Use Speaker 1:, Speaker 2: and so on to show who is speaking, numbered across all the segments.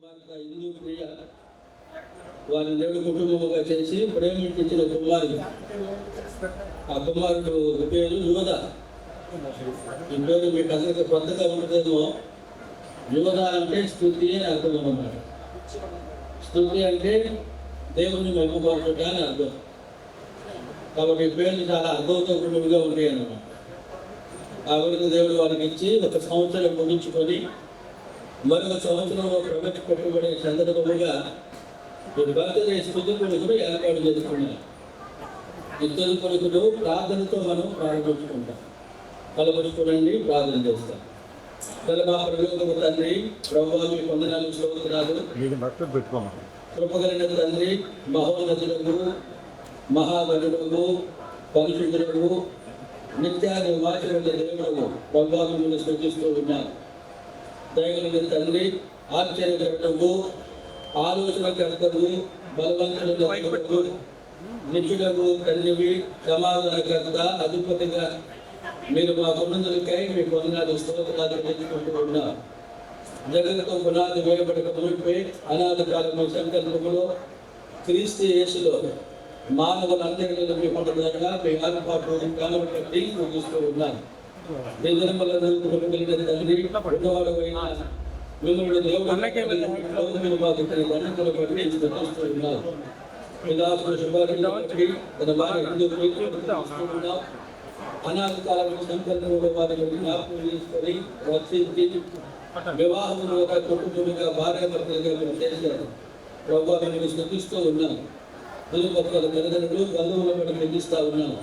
Speaker 1: కుమార్తె హిందూ ప్రియ వారి దేవుడి కుటుంబముగా చేసి ప్రేమించిన కుమారుడు. ఆ కుమారుడు పేరు యువద. ఈ పేరు మీకు అందరికీ కొత్తగా ఉండదేమో. యువద అంటే స్తుతి అని అర్థం అన్నమాట. స్తుతి అంటే దేవుని మెప్పుకోవట అని అర్థం. కాబట్టి పేర్లు చాలా అర్థవంతంగా ఉంటాయి అన్నమాట. ఆ వరకు దేవుడు వారికి ఇచ్చి ఒక సంవత్సరం ముగించుకొని మరొక సంవత్సరంలో ప్రవేశపెట్టబడే సందర్భముగా బర్త్డే స్తుతి కొడుకును ఏర్పాటు చేసుకున్నారు. ఈ స్తుతి కొడుకును ప్రార్థనతో మనం ప్రారంభించుకుంటాం. కలపరుచుకోనండి, ప్రార్థన చేస్తాం. మా ప్రయోగము తండ్రి, ప్రభువా మీ వందనాలు స్తోత్రాలు. కృపగలిగిన తండ్రి, మహోన్నతులకు మహాగణులకు పరిశుద్ధులకు నిత్యాన్ని వాచన దేవుడు ప్రభువా మిమ్మల్ని స్తుతిస్తూ ఉన్నారు. దయగలిగిన తండ్రి, ఆశ్చర్యకర్తవు, ఆలోచనకర్తవు, బలవంతులకు, నిత్యులకు తండ్రివి, సమాధానకర్త, అధిపతిగా మీరు మా కొన్నందులకై మీ వందనాలు స్తోత్రాలు తెచ్చుకుంటూ ఉన్నారు. జగత్తో పునాది వేయబడక మునిపే అనాథ కాలము సంకల్పములో క్రీస్తు యేసులో మానవులందరినీ మీ పండుగగా మీ ఆత్మపాటు కాలం కట్టి ముగిస్తూ ఉన్నారు. మీ దినములను కలిగిన తండ్రి, ఉన్నవాడైన మిమ్మల్ని దేవుడు మాకు దండకులు బట్టి స్తుతిస్తూ ఉన్నారు. పిదాపుడు శుభాన్ని బట్టి తన భార్య హిందూ అనాథ కాలంలో సంకల్పంలో వారిని జ్ఞాపకం చేసుకొని రక్షించి వివాహమును ఒక కుటుంబముగా భార్య భర్తలుగా మీరు చేశారు. ప్రభువా మిమ్మల్ని స్తుతిస్తూ ఉన్నాను. దుర్భక్తుల తల్లిదండ్రులు బంధువుల బట్టి నిందిస్తూ ఉన్నాను.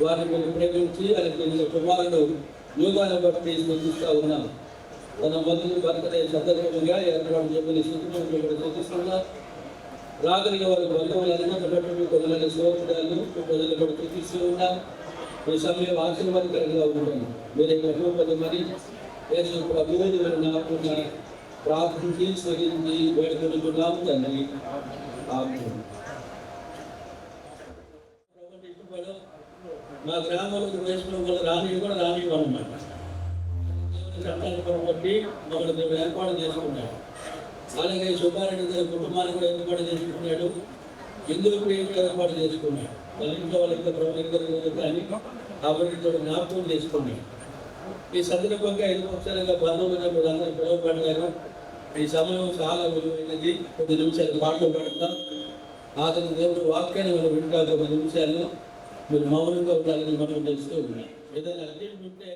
Speaker 1: వారిని మీరు ప్రేమించి ఆయన కుమారుడు యోగాన్ని బట్టి స్తుతిస్తూ ఉన్నాను. తన మొదటి బర్త్డే సందర్భంగా ఏర్పాటు చేయమని స్తుతిస్తున్నారు. రాగలిగే వారి బంధువులందరూ బట్టి కొందరు స్తోత్రాలు ప్రజలు బట్టి స్తుతిస్తూ ఉన్నాను. ఈ సమయం ఆశీర్వాదకరంగా ఉంటుంది. మీరు ఎక్కువ మరి యేసు ప్రభువుని నాకున్న ప్రార్థించి స్వరించి వేడుకొనుకున్నాము తండ్రి. ఆమేన్. మా గ్రామంలో వేసిన వాళ్ళు రాని కూడా రానివ్వనమాట. చట్టాన్ని బట్టి ఒకటి మేము ఏర్పాటు చేసుకున్నాడు. అలాగే సుబ్బారెడ్డి గారి కుటుంబాన్ని కూడా ఏర్పాటు చేసుకున్నాడు. హిందువులు కూడా ఏర్పాటు చేసుకున్నాడు. వాళ్ళ ఇంట్లో వాళ్ళకి ప్రభుత్వం కానీ అవరితో జ్ఞాపకం చేసుకున్నాడు. ఈ సందర్భంగా 5 సంవత్సరాలుగా బంధువులుగా మీరు అందరూ పిలువబడ్డారు. ఈ సమయం చాలా విలువైనది. కొద్ది నిమిషాలు పాటలు పెడతాం. అతని దేవుడు వాక్యాన్ని మనం వింటాం. 10 నిమిషాలు మీరు మౌనంగా ఉండాలని మనం తెలుస్తూ ఉన్నాం. ఏదైనా అర్థం ఉంటే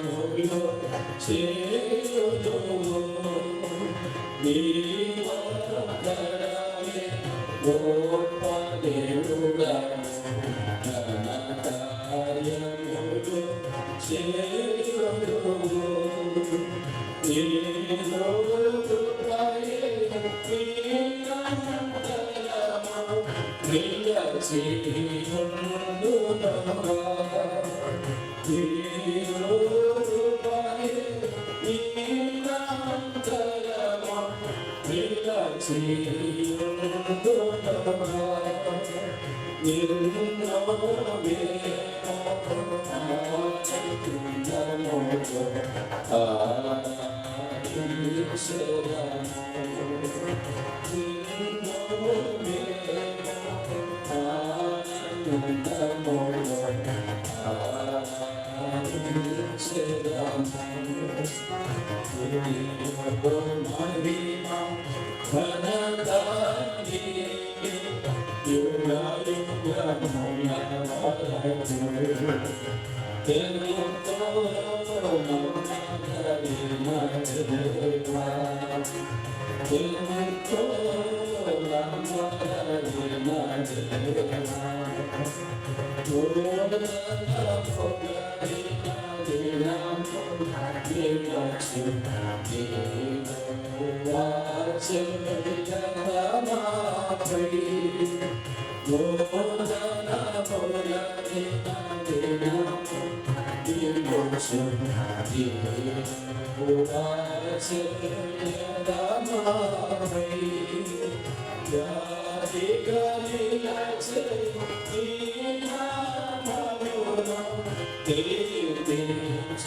Speaker 2: Namaste.
Speaker 1: చేయుదువు నీ వందనమే గొప్ప దేవుడా ఘన కార్యములు చేయుదువు నీ కృపయే నిరంతరము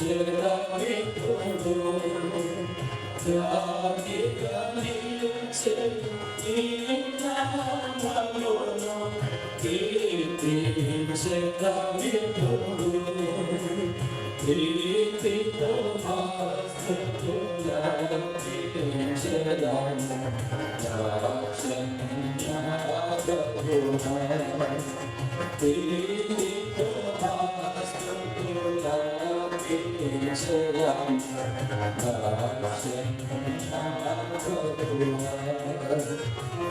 Speaker 1: నిలచియుండునుగా నీ కృపయే నిరంతరము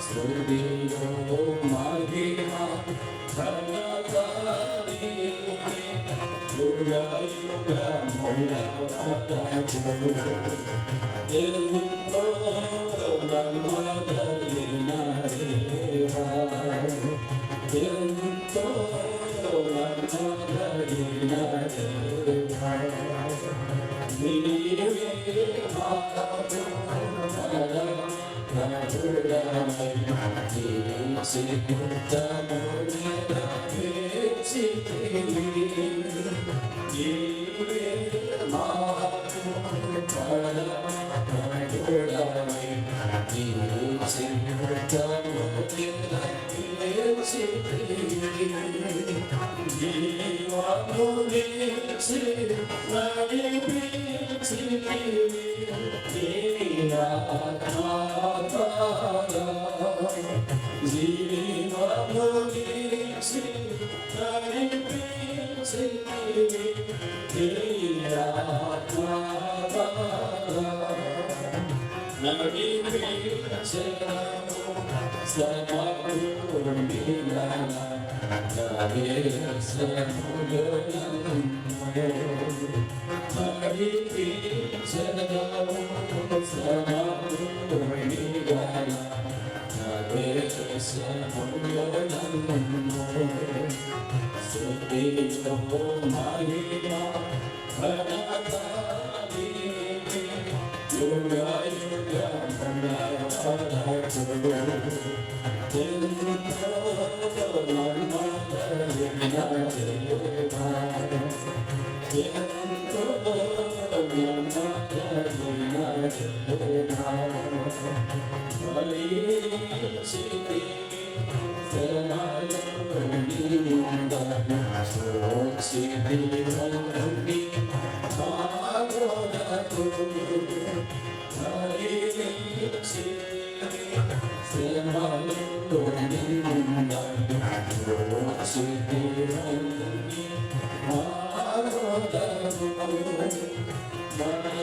Speaker 1: నిలచియుండునుగా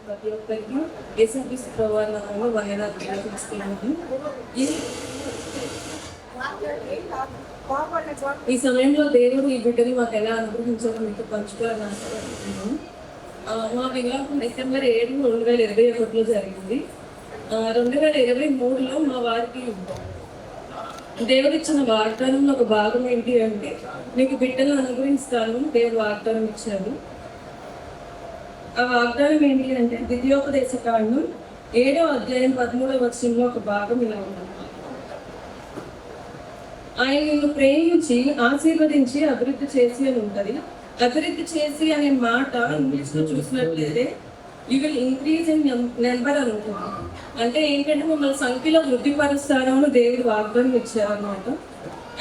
Speaker 2: ప్రతి ఒక్కరికి యేసుక్రీస్తు ప్రభువారి నామములో వందనాలు తెలియజేస్తున్నాను. ఈ సమయంలో దేవుడు ఈ బిడ్డని మాకు ఎలా అనుగ్రహించాలో మీకు పంచుకోవాలని ఆశపడుతున్నాను. మా వివాహం డిసెంబర్ 7, 2021 జరిగింది. 2023లో మా వారికి దేవుడు ఇచ్చిన వాగ్దానంలో ఒక భాగం ఏంటి అంటే, నీకు బిడ్డలను అనుగ్రహిస్తాను దేవుడు వాగ్దానం ఇచ్చాడు. ఆ వాగ్దానం ఏంటి అంటే ద్వితీయోపదేశకాండం 7వ అధ్యాయం 13వ వచనంలో ఒక భాగం ఇలా ఉంది. ఆయన నిన్ను ప్రేమించి ఆశీర్వదించి అభివృద్ధి చేసి అని ఉంటుంది. అభివృద్ధి చేసి అనే మాట ఇంగ్లీష్లో చూసినట్లయితే you will increase in number అని ఉంటుంది. అంటే ఏంటంటే మిమ్మల్ని సంఖ్యలో వృద్ధిపరుస్తారని దేవుడు వాగ్దానం ఇచ్చారనమాట.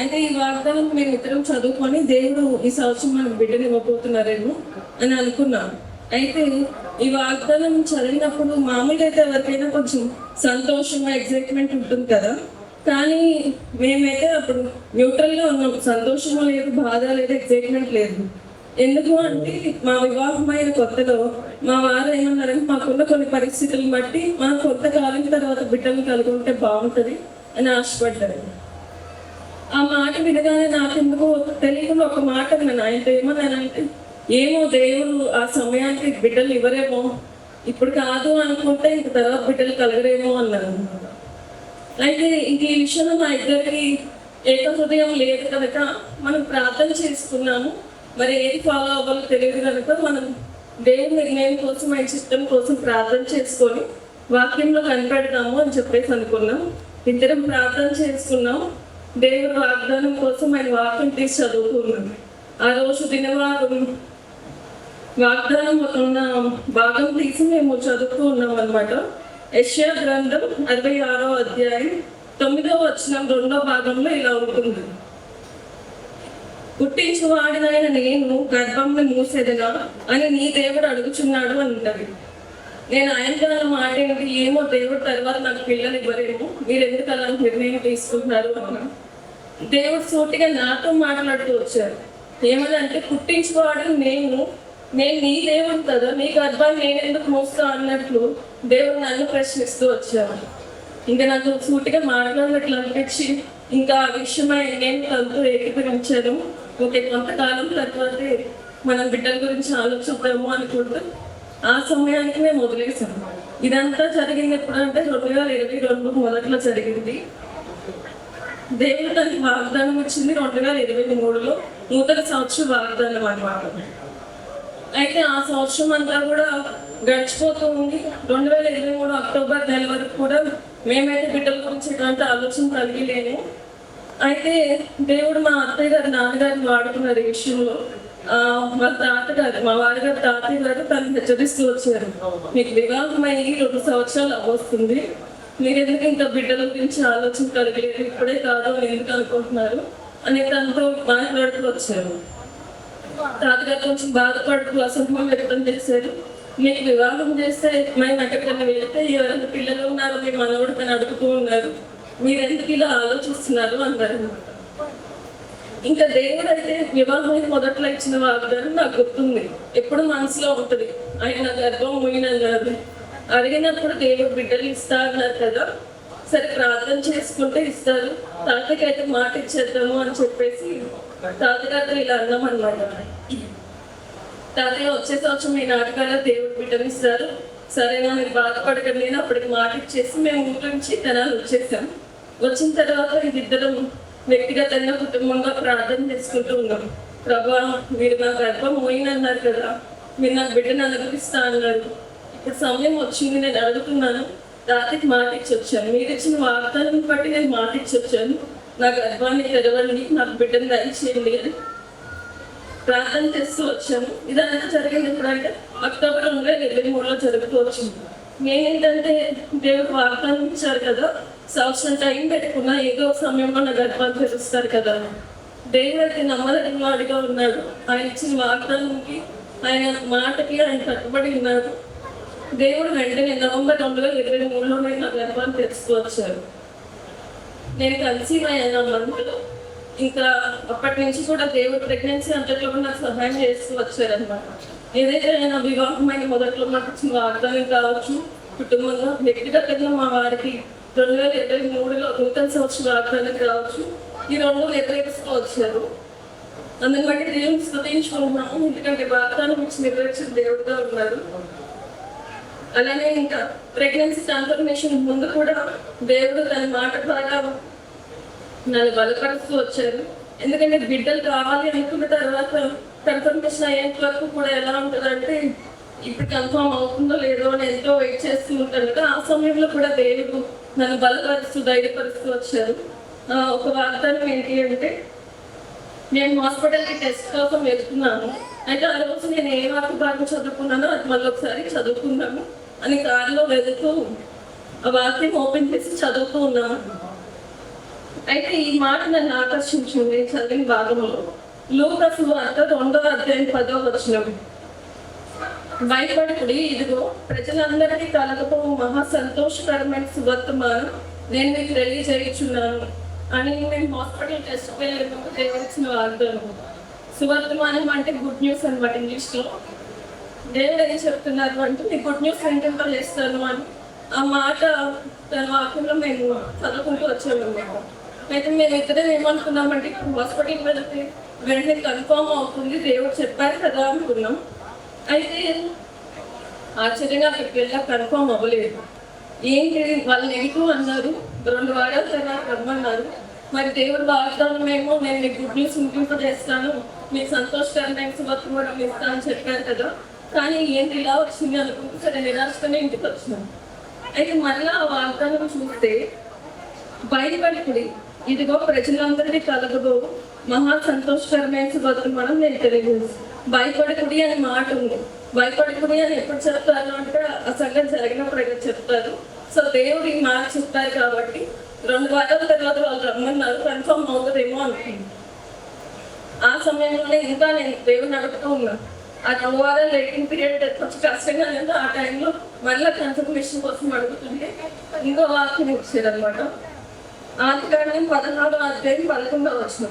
Speaker 2: అయితే ఈ వాగ్దానం మేము ఇద్దరం చదువుకొని దేవుడు ఈ సంవత్సరం మనం బిడ్డను ఇవ్వబోతున్నారేమో అని అనుకున్నాం. అయితే ఈ వాగ్దానం చదివినప్పుడు మామూలుగా అయితే ఎవరికైనా కొంచెం సంతోషంగా ఎగ్జైట్మెంట్ ఉంటుంది కదా, కానీ మేమైతే అప్పుడు న్యూట్రల్గా ఉన్నాం. సంతోషం లేదు, బాధ లేదు, ఎగ్జైట్మెంట్ లేదు. ఎందుకు అంటే మా వివాహమైన కొత్తలో మా వారు ఏమన్నారంటే మాకున్న కొన్ని పరిస్థితులను బట్టి మా కొంతకాలం తర్వాత బిడ్డలు కలుగుంటే బాగుంటుంది అని ఆశపడ్డారు. ఆ మాట వినగానే నాకెందుకు తెలియకుండా ఒక మాట అన్నాను. ఆయనతో ఏమన్నానంటే, ఏమో దేవుడు ఆ సమయానికి బిడ్డలు ఇవ్వరేమో, ఇప్పుడు కాదు అనుకుంటే ఇంక తర్వాత బిడ్డలు కలగరేమో అన్నారు అనమాట. అయితే ఇంక ఈ విషయంలో మా ఇద్దరికి ఏక హృదయం లేదు కనుక మనం ప్రార్థన చేసుకున్నాము. మరి ఏది ఫాలో అవ్వాలో తెలియదు కనుక మనం దేవుని నిర్ణయం కోసం, ఆయన చిత్తం కోసం ప్రార్థన చేసుకొని వాక్యంలో కనిపెడతాము అని చెప్పేసి అనుకున్నాం. ఇద్దరం ప్రార్థన చేసుకున్నాం. దేవుడి వాగ్దానం కోసం ఆయన వాక్యం తీసి చదువుకున్నాం. ఆ రోజు దినవారం వాగ్దానం ఉన్న భాగం తీసి మేము చదువుతూ ఉన్నాం అనమాట. యెషయా గ్రంథం 66వ అధ్యాయం 9వ వచనం 2వ భాగంలో ఇలా ఉంటుంది. పుట్టించువాడినైన నేను గర్భంలో మూసేదనా అని నీ దేవుడు అడుగుచున్నాడు అంటాడు. నేను ఆయన మాట ఏంటి, ఏమో దేవుడు తర్వాత నాకు పిల్లలు ఇవ్వరేమో, మీరు ఎందుకు అలా నిర్ణయం తీసుకుంటున్నారు అన్నా. దేవుడు సూటిగా నాతో మాట్లాడుతూ వచ్చారు. ఏమనంటే, పుట్టించువాడు నేను నీ దేవుడు కదా, నీ గర్భాన్ని నేను ఎందుకు మోస్తా అన్నట్లు దేవుడు నన్ను ప్రశ్నిస్తూ వచ్చారు. ఇంకా నాకు సూటిగా మాట్లాడినట్లు అనిపించి ఇంకా ఆ విషయమై నేను తనతో ఏకీభవించాను. ఓకే, కొంతకాలం తర్వాత మనం బిడ్డల గురించి ఆలోచిద్దాము అనుకుంటూ ఆ సమయానికి మేము వదిలేసాము. ఇదంతా జరిగింది ఎప్పుడంటే 2022 మొదట్లో జరిగింది. దేవుడు తనకి వాగ్దానం వచ్చింది 2023లో నూతన సంవత్సరం వాగ్దానం అన్నమాట. అయితే ఆ సంవత్సరం అంతా కూడా గడిచిపోతూ ఉంది. 2023 అక్టోబర్ నెల వరకు కూడా మేమైతే బిడ్డల గురించి ఎటువంటి ఆలోచన కలిగి లేము. అయితే దేవుడు మా అత్తయ్య గారు, నాన్నగారిని వాడుకున్నారు ఈ విషయంలో. మా తాతగారు, మా వారిగారు తాతయ్య గారు తను హెచ్చరిస్తూ వచ్చారు, మీకు వివాహం అయ్యి 2 సంవత్సరాలు అవ్వస్తుంది, మీరు ఎందుకు ఇంకా బిడ్డల గురించి ఆలోచన కలిగలేదు, ఇప్పుడే కాదు అని ఎందుకు అనుకుంటున్నారు అని తనతో మాట్లాడుతూ వచ్చారు. తాతగారు కొంచెం బాధపడుతూ అసంభవం వ్యక్తం చేశారు. మీకు వివాహం చేస్తే మేము ఎక్కడికైనా వెళ్తే ఎవరైనా పిల్లలు ఉన్నారు, మీ మనవుడు తను అడుగుతూ ఉన్నారు, మీరు ఎందుకు ఇలా ఆలోచిస్తున్నారు అన్నారు. ఇంకా దేవుడు అయితే వివాహం మొదట్లో ఇచ్చిన వాగ్దానం నాకు గుర్తుంది, ఎప్పుడు మనసులో ఉంటుంది. ఆయన గర్భం మూయిన కాదు, అడిగినప్పుడు దేవుడు బిడ్డలు ఇస్తా అన్నారు కదా, సరే ప్రార్థన చేసుకుంటే ఇస్తారు, తాతకైతే మాట ఇచ్చేద్దాము అని చెప్పేసి తాతగారితో ఇలా అన్నాం అనమాట. తాతయ్య వచ్చే సంవత్సరం మీ నాటకాల్లో దేవుడు బిడ్డలు ఇస్తారు, సరేనా మీరు బాధపడకండి నేను అప్పటికి మాట ఇచ్చేసి మేము ఊరి నుంచి తెనాలి వచ్చేసాం. వచ్చిన తర్వాత ఇద్దరం వ్యక్తిగతంగా కుటుంబంగా ప్రార్థన చేసుకుంటూ ఉన్నాం. ప్రభా మీరు నా గర్భం మోయినన్నారు కదా, మీరు నాకు బిడ్డను అనుభవిస్తా అన్నారు, ఇప్పుడు సమయం వచ్చింది, నేను అడుగుతున్నాను, రాత్రికి మాట ఇచ్చి వచ్చాను, మీరు ఇచ్చిన వాగ్దానం బట్టి నేను మాట ఇచ్చి వచ్చాను, నా గర్భాన్ని తెరవండి, నాకు బిడ్డను దయచేయండి అని ప్రార్థన చేస్తూ వచ్చాను. ఇదంతా జరిగింది ఎప్పుడంటే అక్టోబర్ 2023లో జరుగుతూ వచ్చింది. నేనేంటంటే దేవుడు వాగ్దానం ఇచ్చారు కదా, సంవత్సరం టైం పెట్టుకున్నా ఏదో సమయంలో నా గర్భాన్ని తెరుస్తారు కదా. దేవుడు అయితే నమ్మదగిన వాడిగా ఉన్నాడు. ఆయన ఇచ్చిన వాగ్దానానికి, ఆయన మాటకి ఆయన కట్టుబడి ఉన్నాడు. దేవుడు వెంటనే నవంబర్ 2023లోనే నా గర్భాన్ని తెరుస్తూ వచ్చారు. నేను కన్సీవ్ అయ్యాను మంత్లో. ఇంకా అప్పటి నుంచి కూడా దేవుడు ప్రెగ్నెన్సీ అంతట్లో కూడా నాకు సహాయం చేస్తూ వచ్చారనమాట. ఏదైతే ఆయన వివాహమైన మొదట్లో నాకు ఇచ్చిన వాగ్దానం కావచ్చు, కుటుంబంగా వ్యక్తిగతంగా మా వారికి 2023లో నూతన సంవత్సరం వాగ్దానం కావచ్చు, ఈ రెండు నెరవేరుస్తూ వచ్చారు. అందుని బట్టి దేవుని స్తుతించుకుంటున్నాము, ఎందుకంటే వాగ్దానం ఇచ్చి నెరవేర్చిన దేవుడుగా ఉన్నారు. అలానే ఇంకా ప్రెగ్నెన్సీ ట్రాన్స్ఫర్మేషన్ ముందు కూడా దేవుడు తన మాట ద్వారా నన్ను బలపరుస్తూ వచ్చారు. ఎందుకంటే బిడ్డలు కావాలి అనుకున్న తర్వాత కన్ఫర్మేషన్ అయ్యేంత వరకు కూడా ఎలా ఉంటుందంటే ఇప్పుడు కన్ఫర్మ్ అవుతుందో లేదో అని ఎంతో వెయిట్ చేస్తూ ఉంటాను కదా. ఆ సమయంలో కూడా దేవుడు నన్ను బలపరుస్తూ ధైర్యపరుస్తూ వచ్చారు. ఒక వాగ్దానం ఏంటి అంటే, నేను హాస్పిటల్కి టెస్ట్ కోసం వెళ్తున్నాను, అయితే ఆ రోజు నేను ఏ వార్త భాగం చదువుకున్నానో అది మళ్ళీ ఒకసారి చదువుకున్నాను అని కారులో వెళుతూ ఆ వార్తని ఓపెన్ చేసి చదువుతూ ఉన్నాను. అయితే ఈ మాట నన్ను ఆకర్షించింది. చదివిన భాగంలో లూకా సువార్త 2:10 భయపడకుడి, ఇదిగో ప్రజలందరికీ కలగబోవు మహా సంతోషకరమైన సువర్తమానం నేను మీకు తెలియజేయుచున్నాను అని మేము హాస్పిటల్ టెస్ట్ వెళ్ళినప్పుడు దేవుడిచ్చిన వాగ్దానం. సువర్తమానం అంటే గుడ్ న్యూస్ అనమాట ఇంగ్లీష్లో. దేవుడు ఏం చెప్తున్నారు అంటే మీకు గుడ్ న్యూస్ వింటుంటో చేస్తాను అని ఆ మాట తన వాక్యంలో మేము చదువుకుంటూ వచ్చామన్నమాట. అయితే మేము ఇద్దరం ఏమనుకున్నామంటే ఇప్పుడు హాస్పిటల్కి వెళ్తే వెంటనే కన్ఫర్మ్ అవుతుంది, దేవుడు చెప్పారు కదా అనుకున్నాం. అయితే ఆశ్చర్యంగా అక్కడికి వెళ్ళా కన్ఫర్మ్ అవ్వలేదు. ఏంటి వాళ్ళు నెగిటివ్ అన్నారు, 2 వారాల తర్వాత రమ్మన్నారు. మరి దేవుడు వాగ్దానం ఏమో నేను మీకు గుడ్ న్యూస్ ఇంప్లింపజేస్తాను, మీకు సంతోషకరమైన శుభత్వం ఇస్తాను అని చెప్పారు కదా, కానీ ఏంటి ఇలా వచ్చింది అనుకుంటే సరే నిరాశతోనే ఇంటికి వచ్చినాను. అయితే మళ్ళీ ఆ వాగ్దానం చూస్తే భయపడికుడి, ఇదిగో ప్రజలందరికీ కలగబో మహా సంతోషకరమైన శుభవర్తమానం నేను తెలియజేస్తాను. భయపడకుడి అనే మాట ఉంది. భయపడకుడి అని ఎప్పుడు చెప్తారు అంటే ఆ సంగతి జరిగినప్పుడు అయితే చెప్తారు. సో దేవుడు ఈ మాట చెప్తారు కాబట్టి 2 వారాల తర్వాత వాళ్ళు రమ్మన్నారు, కన్ఫర్మ్ అవుతుందేమో అనుకుంది. ఆ సమయంలోనే ఇంకా నేను దేవుడిని అడుగుతూ ఉన్నాను. ఆ 2 వారాలు వెయిటింగ్ పీరియడ్ కొంచెం కష్టంగా లేదు. ఆ టైంలో మళ్ళీ కన్ఫర్మేషన్ కోసం అడుగుతుంటే ఇంకో వాక్యం ఇచ్చారనమాట. ఆదికాండం 16:11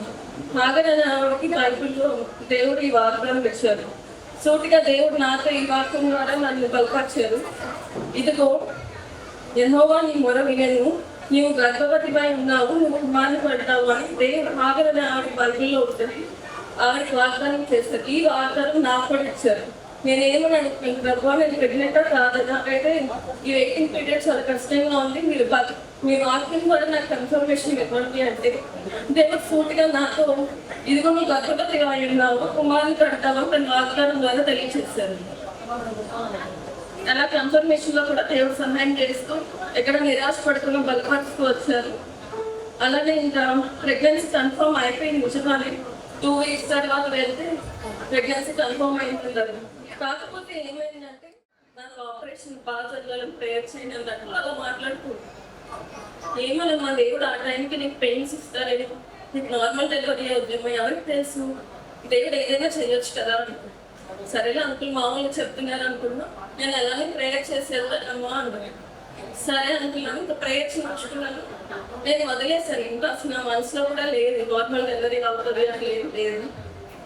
Speaker 2: హాగర్ అనే ఆవిడకి బైబిల్లో దేవుడు ఈ వాగ్దానం ఇచ్చారు. సూటిగా దేవుడు నాతో ఈ వాక్యం ద్వారా నన్ను బలపరిచారు. ఇదిగో యెహోవా నీ మొర వినెను, నీవు గర్భవతిపై ఉన్నావు, నువ్వు కుమారుని పడ్డావు అని దేవుడు హాగర్ అనే ఆవిడ బైబిల్లో ఉంటుంది. ఆవిడకి వాగ్దానం చేస్తారు. ఈ వాగ్దానం నాకు కూడా ఇచ్చారు. నేనేమని అనుకున్నాను, ప్రభావ నేను ప్రెగ్నెంటా కాదా, నాకైతే ఈ వెయిటింగ్ పీరియడ్ చాలా కష్టంగా ఉంది, మీ వాక్యం కూడా నాకు కన్ఫర్మేషన్ ఇవ్వండి అంటే దేవుడు సూటిగా నాతో ఇదిగో నువ్వు గర్భవతిగా ఉన్నావు, కుమారుని కడతావా తన వాగ్దానం ద్వారా తెలియజేశారు. అలా కన్ఫర్మేషన్లో కూడా దేవుడు సహాయం చేస్తూ ఎక్కడ నిరాశ పడుతున్నా బలపరుస్తూ వచ్చారు. అలానే ఇంకా ప్రెగ్నెన్సీ కన్ఫర్మ్ అయిపోయింది. నిజంగానే 2 వీక్స్ తర్వాత వెళ్తే ప్రెగ్నెన్సీ కన్ఫర్మ్ అయింది. కాకపోతే ఏమైందంటే నాకు ఆపరేషన్ బాగా జరగాలని ప్రేయర్ చేయండి అన్నట్టు అలా మాట్లాడుకుంటాను. ఏమన్నా మా దేవుడు ఆ టైంకి నీకు పెయిన్స్ ఇస్తారేమో, నీకు నార్మల్ డెలివరీ అవుతుందేమో, ఎవరికి తెలుసు, దేవుడు ఏదైనా చేయొచ్చు కదా అనుకో. సరేలే అంకుల్ మామూలుగా చెప్తున్నారు అనుకున్నా, నేను ఎలానే ప్రేయర్ చేసి వెళ్తానమ్మా అనుకున్నాను. సరే అనుకున్నాను, ఇంకా ప్రేయర్ చేయించుకున్నాను. నేను వదిలేసాను, ఇంకా అసలు నా మనసులో కూడా లేదు నార్మల్ డెలివరీ అవుతుంది అని లేదు.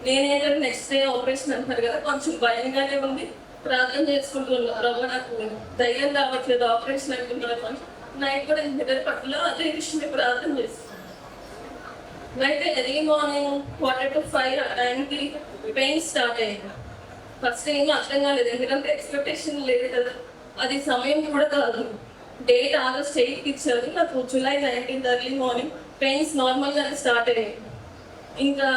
Speaker 2: నేనేంటంటే నెక్స్ట్ డే ఆపరేషన్ అంటారు కదా, కొంచెం భయంగానే ఉంది. ప్రార్థన చేసుకుంటున్నాను, ప్రభు నాకు ధైర్యం రావట్లేదు, ఆపరేషన్ అంటున్నారు అని నైట్ కూడా నిద్ర పట్ల అదే విషయమే ప్రార్థన చేస్తాను. అయితే ఎర్లీ మార్నింగ్ 4:45 ఆ టైంకి పెయిన్ స్టార్ట్ అయ్యింది. ఫస్ట్ ఏమీ అర్థం కాలేదు, ఎందుకంటే ఎక్స్పెక్టేషన్ లేదు కదా, అది సమయం కూడా కాదు. డేట్ August 8 ఇచ్చారు, నాకు July 19 ఎర్లీ మార్నింగ్ పెయిన్స్ నార్మల్గానే స్టార్ట్ అయ్యాయి. ఇంకా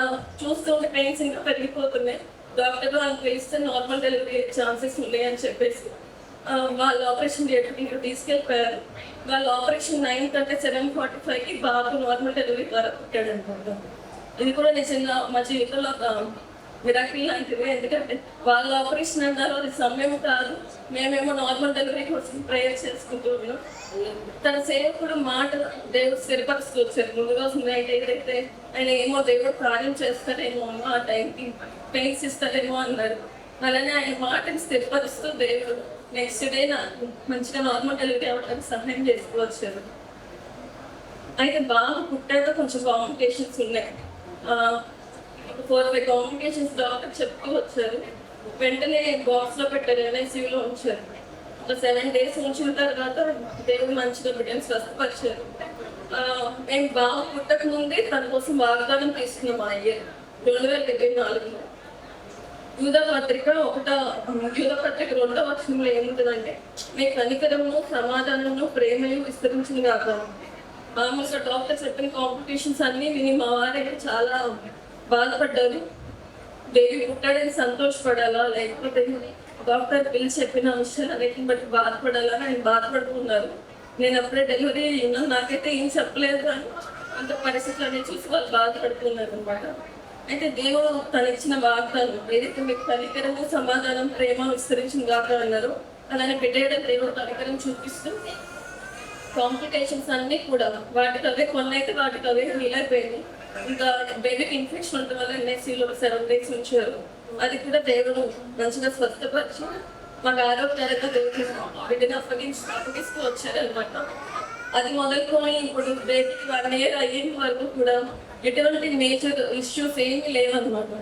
Speaker 2: చూస్తుంటే పెయిన్స్ ఇంకా పెరిగిపోతున్నాయి. డాక్టర్ వాళ్ళకి పిలిస్తే నార్మల్ డెలివరీ ఛాన్సెస్ ఉన్నాయి అని చెప్పేసి వాళ్ళు ఆపరేషన్ థియేటర్కి తీసుకెళ్ళిపోయారు. వాళ్ళు ఆపరేషన్ 9 కంటే 7:45కి బాబు నార్మల్ డెలివరీ ద్వారా పుట్టాడు అనుకుంటాం. ఇది కూడా నిజంగా మా జీవితంలో ఒక మిరాకిల్ లాంటిది, ఎందుకంటే వాళ్ళ ఆపరేషన్ అన్నారు, అది సమయం కాదు. మేమేమో నార్మల్ డెలివరీ కోసం ప్రేయర్ చేసుకుంటూ ఉన్నాం. తన సేవకుడు మాట దేవుడు స్థిరపరుస్తూ వచ్చారు. ముందు రోజు నైట్ ఏదైతే ఆయన ఏమో దేవుడు కార్యం చేస్తాడేమో ఆ టైంకి పెయిన్స్ ఇస్తాడేమో అన్నాడు. అలానే ఆయన మాటని స్థిరపరుస్తూ దేవుడు నెక్స్ట్ డే నాకు మంచిగా నార్మల్ డెలివరీ అవ్వడానికి సహాయం చేస్తూ వచ్చారు. అయితే బాగా పుట్టాక కొంచెం కాంప్లికేషన్స్ ఉన్నాయి. 4-5 కాంప్లికేషన్స్ డాక్టర్ చెప్తూ వచ్చారు. వెంటనే బాక్స్లో పెట్టారు, NICUలో ఉంచారు. ఒక 7 days ఉంచిన తర్వాత దేవుడు మంచిగా బిడ్డని స్వస్థపరిచారు. మేము బాగా పుట్టక ముందే తన కోసం వాగ్దానం తీసుకున్నాం. ఆ ఇయర్ 2024లో యూదపత్రిక 2వ వచనంలో ఏముంటుందంటే, మీ కనికరము సమాధానము ప్రేమయు విస్తరించింది కాక. మామూలుగా డాక్టర్ చెప్పిన కాంప్లికేషన్స్ అన్నీ విని మా వారైతే చాలా బాధపడ్డారు. బేబీ పుట్టాడని సంతోషపడాలా, లేకపోతే డాక్టర్ పిలిచి చెప్పిన విషయాలు అన్నిటిని బట్టి బాధపడాలా అని ఆయన బాధపడుతున్నారు. నేను అప్పుడే డెలివరీ ఉన్నాను, నాకైతే ఏం చెప్పలేదు కానీ అంత పరిస్థితులన్నీ చూసి వాళ్ళు బాధపడుతున్నారు అనమాట. అయితే దేవుడు తను ఇచ్చిన వాగ్దానం ఏదైతే మీకు కనికరము సమాధానం ప్రేమ విస్తరించిన కాక అన్నారు, అలానే బిడ్డ దేవుడు కనికరం చూపిస్తూ కాంప్లికేషన్స్ అన్నీ కూడా వాటికి అవే కొన్ని అయితే వాటికి అవే హీల్ అయిపోయింది. ఇంకా బేబీకి ఇన్ఫెక్షన్ ఉండడం వల్ల NICUలో 7 days ఉంచారు. అది కూడా దేవుడు మంచిగా స్వస్థపరిచి మాకు ఆరోగ్యకరంగా దేవుడు బిడ్డను అప్పగిస్తూ వచ్చారు అనమాట. అది మొదలుకొని ఇప్పుడు బేబీకి 1 year అయ్యేంత వరకు కూడా ఎటువంటి మేజర్ ఇష్యూస్ ఏమీ లేవన్నమాట.